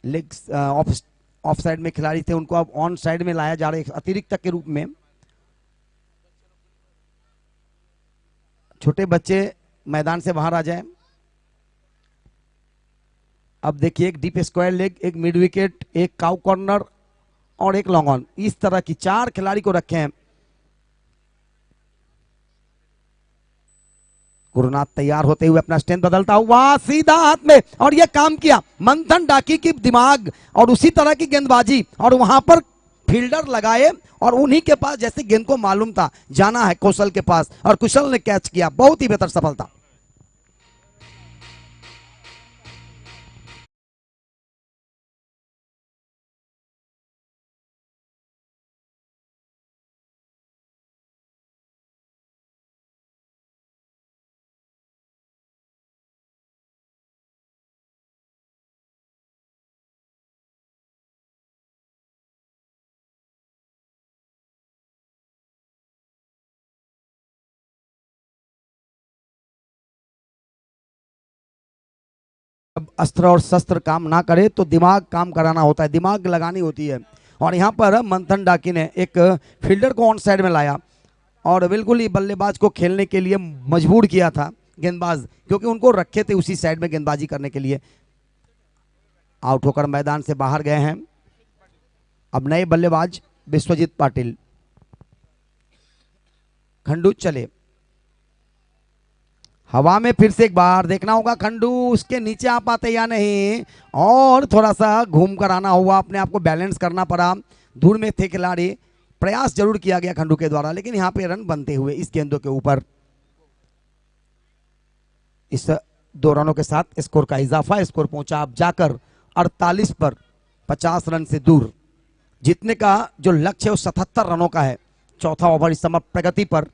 लेग ऑफ साइड में खिलाड़ी थे, उनको अब ऑन साइड में लाया जा रहा है अतिरिक्त के रूप में। छोटे बच्चे मैदान से बाहर आ जाएं। अब देखिए एक डीप स्क्वायर लेग, एक मिड विकेट, एक काउ कॉर्नर और एक लॉन्ग ऑन, इस तरह की 4 खिलाड़ी को रखे हैं। गुरुनाथ तैयार होते हुए अपना स्टैंड बदलता हुआ सीधा हाथ में, और यह काम किया मंथन डाकी की दिमाग और उसी तरह की गेंदबाजी, और वहां पर फील्डर लगाए और उन्हीं के पास जैसे गेंद को मालूम था जाना है कौशल के पास, और कुशल ने कैच किया, बहुत ही बेहतर सफलता। अब अस्त्र और शस्त्र काम ना करे तो दिमाग काम कराना होता है, दिमाग लगानी होती है। और यहाँ पर मंथन डाकी ने एक फील्डर को ऑन साइड में लाया और बिल्कुल ही बल्लेबाज को खेलने के लिए मजबूर किया था गेंदबाज, क्योंकि उनको रखे थे उसी साइड में गेंदबाजी करने के लिए। आउट होकर मैदान से बाहर गए हैं अब नए बल्लेबाज विश्वजीत पाटिल। खंडू चले, हवा में फिर से एक बार देखना होगा खंडू उसके नीचे आ पाते या नहीं, और थोड़ा सा घूम कर आना हुआ, अपने आप को बैलेंस करना पड़ा, धूल में थे खिलाड़ी, प्रयास जरूर किया गया खंडू के द्वारा, लेकिन यहां पे रन बनते हुए इस गेंदों के ऊपर। इस 2 रनों के साथ स्कोर का इजाफा, स्कोर पहुंचा अब जाकर 48 पर, 50 रन से दूर। जीतने का जो लक्ष्य है वो 77 रनों का है। चौथा ओवर इस समय प्रगति पर,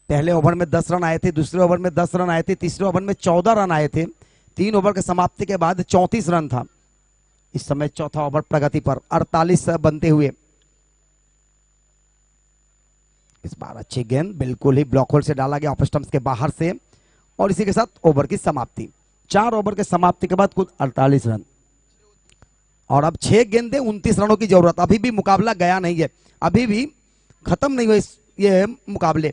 पहले ओवर में 10 रन आए थे, दूसरे ओवर में 10 रन आए थे, तीसरे ओवर में 14 रन आए थे, 3 ओवर के समाप्ति के बाद 34 रन था। इस समय चौथा ओवर प्रगति पर 48 बनते हुए। इस बार अच्छी गेंद बिल्कुल ही ब्लॉक होल से डाला गया ऑफ स्टंप्स के बाहर से, और इसी के साथ ओवर की समाप्ति। 4 ओवर के समाप्ति के बाद कुल 48 रन, और अब 6 गेंदे 29 रनों की जरूरत। अभी भी मुकाबला गया नहीं है, अभी भी खत्म नहीं हुए ये मुकाबले।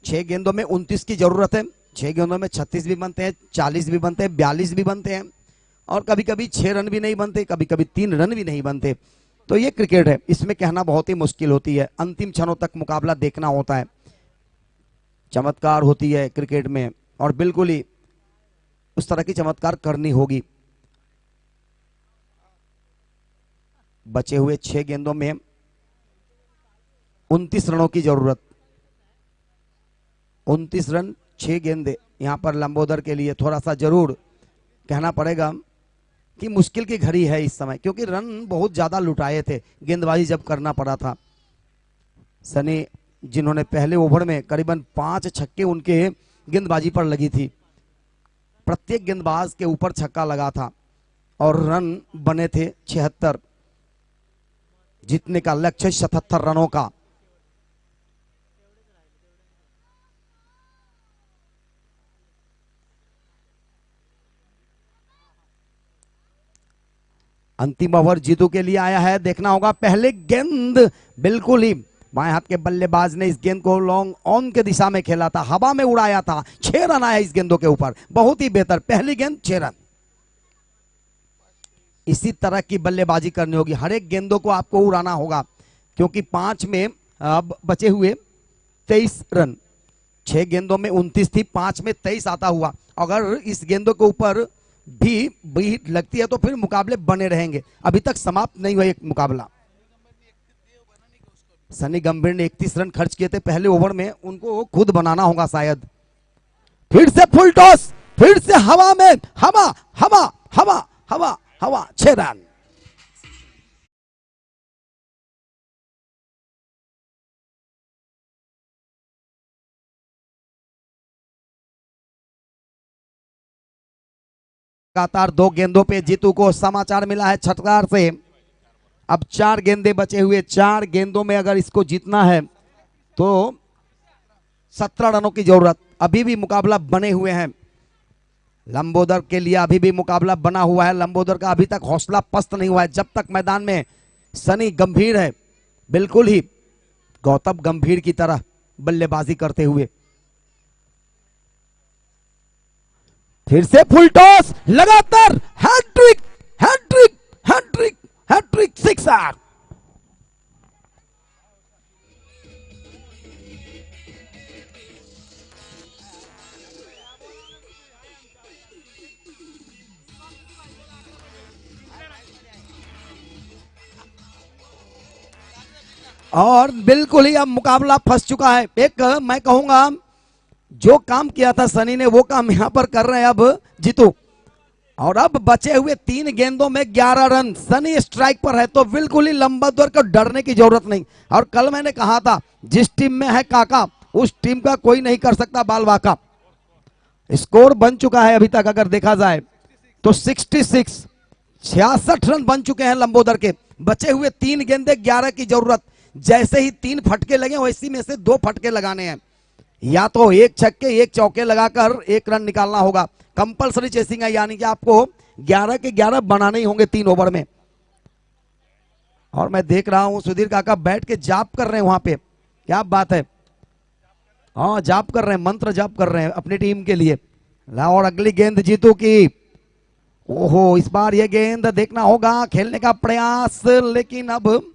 6 गेंदों में 29 की जरूरत है। 6 गेंदों में 36 भी बनते हैं, 40 भी बनते हैं, 42 भी बनते हैं, और कभी कभी 6 रन भी नहीं बनते, कभी कभी 3 रन भी नहीं बनते। तो ये क्रिकेट है, इसमें कहना बहुत ही मुश्किल होती है, अंतिम क्षणों तक मुकाबला देखना होता है, चमत्कार होती है क्रिकेट में, और बिल्कुल ही उस तरह की चमत्कार करनी होगी। बचे हुए 6 गेंदों में 29 रनों की जरूरत। 29 रन 6 गेंदे, यहां पर लंबोदर के लिए थोड़ा सा जरूर कहना पड़ेगा कि मुश्किल की घड़ी है इस समय, क्योंकि रन बहुत ज्यादा लुटाए थे, गेंदबाजी जब करना पड़ा था। सनी जिन्होंने पहले ओवर में करीबन 5 छक्के उनके गेंदबाजी पर लगी थी, प्रत्येक गेंदबाज के ऊपर छक्का लगा था, और रन बने थे 76। जीतने का लक्ष्य 77 रनों का। अंतिम ओवर जीतू के लिए आया है, देखना होगा। पहले गेंद बिल्कुल ही बाएं हाथ के बल्लेबाज ने इस गेंद को लॉन्ग ऑन के दिशा में खेला था, हवा में उड़ाया था, 6 रन आया इस गेंदों के ऊपर, बहुत ही बेहतर। पहली गेंद 6 रन। इसी तरह की बल्लेबाजी करनी होगी, हर एक गेंदों को आपको उड़ाना होगा, क्योंकि 5 में अब बचे हुए 23 रन, 6 गेंदों में 29 थी, 5 में 23 आता हुआ। अगर इस गेंदों के ऊपर भी लगती है तो फिर मुकाबले बने रहेंगे। अभी तक समाप्त नहीं हुआ एक मुकाबला। सनी गंभीर ने 31 रन खर्च किए थे पहले ओवर में, उनको खुद बनाना होगा शायद। फिर से फुल टॉस, फिर से हवा में, हवा हवा हवा हवा हवा, 6 रन। लगातार 2 गेंदों पे जीतू को समाचार मिला है छटकार से। अब 4 गेंदे बचे हुए, 4 गेंदों में अगर इसको जीतना है तो 17 रनों की जरूरत। अभी भी मुकाबला बने हुए हैं लंबोदर के लिए, अभी भी मुकाबला बना हुआ है। लंबोदर का अभी तक हौसला पस्त नहीं हुआ है। जब तक मैदान में सनी गंभीर है, बिल्कुल ही गौतम गंभीर की तरह बल्लेबाजी करते हुए। फिर से फुल टॉस, लगातार हैट्रिक हैट्रिक हैट्रिक हैट्रिक, 6 रन। और बिल्कुल ही अब मुकाबला फंस चुका है। एक मैं कहूंगा जो काम किया था सनी ने वो काम यहां पर कर रहे हैं अब जीतू। और अब बचे हुए 3 गेंदों में 11 रन, सनी स्ट्राइक पर है तो बिल्कुल ही लंबोदर को डरने की जरूरत नहीं। और कल मैंने कहा था जिस टीम में है काका उस टीम का कोई नहीं कर सकता बाल वाका। स्कोर बन चुका है अभी तक अगर देखा जाए तो 66 रन बन चुके हैं लंबोदर के। बचे हुए 3 गेंदे 11 की जरूरत। जैसे ही 3 फटके लगे वैसी में से 2 फटके लगाने हैं, या तो 1 छक्के 1 चौके लगाकर 1 रन निकालना होगा। कंपलसरी चेसिंग है, यानी कि आपको 11 के 11 बनाने ही होंगे 3 ओवर में। और मैं देख रहा हूं सुधीर काका बैठ के जाप कर रहे हैं वहां पे, क्या बात है। हाँ जाप कर रहे हैं, मंत्र जाप कर रहे हैं अपनी टीम के लिए। और अगली गेंद जीतू की। ओहो, इस बार यह गेंद देखना होगा, खेलने का प्रयास, लेकिन अब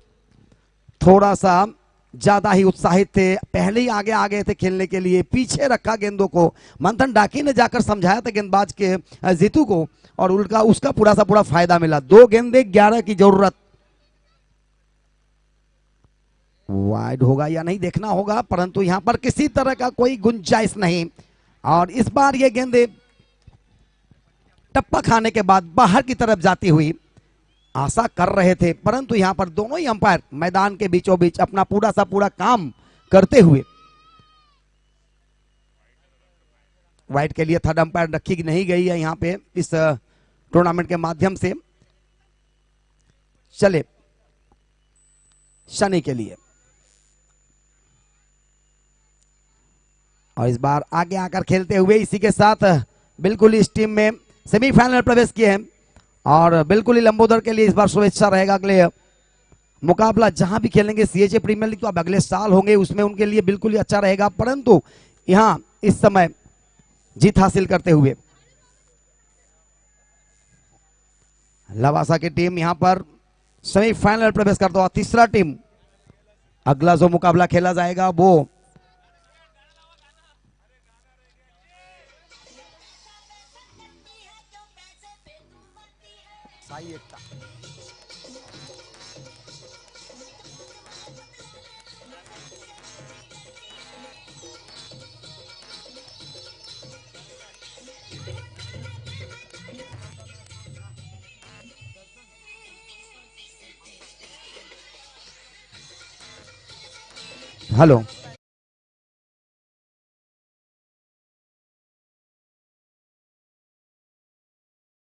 थोड़ा सा ज्यादा ही उत्साहित थे, पहले ही आगे आ गए थे खेलने के लिए, पीछे रखा गेंदों को। मंथन डाकी ने जाकर समझाया था गेंदबाज के जीतू को और उनका उसका पूरा सा पूरा फायदा मिला। 2 गेंदे 11 की जरूरत। वाइड होगा या नहीं देखना होगा, परंतु यहां पर किसी तरह का कोई गुंजाइश नहीं। और इस बार ये गेंदे टप्पा खाने के बाद बाहर की तरफ जाती हुई आशा कर रहे थे, परंतु यहां पर दोनों ही अंपायर मैदान के बीचों बीच अपना पूरा सा पूरा काम करते हुए वाइड के लिए थर्ड अंपायर रखी नहीं गई है यहां पे इस टूर्नामेंट के माध्यम से। चले शनि के लिए, और इस बार आगे आकर खेलते हुए इसी के साथ बिल्कुल इस टीम में सेमीफाइनल प्रवेश किए हैं। और बिल्कुल ही लंबोदर के लिए इस बार शुभेच्छा रहेगा। अगले मुकाबला जहां भी खेलेंगे सीएचए प्रीमियर लीग तो अब अगले साल होंगे, उसमें उनके लिए बिल्कुल ही अच्छा रहेगा। परंतु यहां इस समय जीत हासिल करते हुए लवासा की टीम यहां पर सेमीफाइनल प्रवेश करता हुआ तीसरा टीम। अगला जो मुकाबला खेला जाएगा वो साई एकता। हेलो।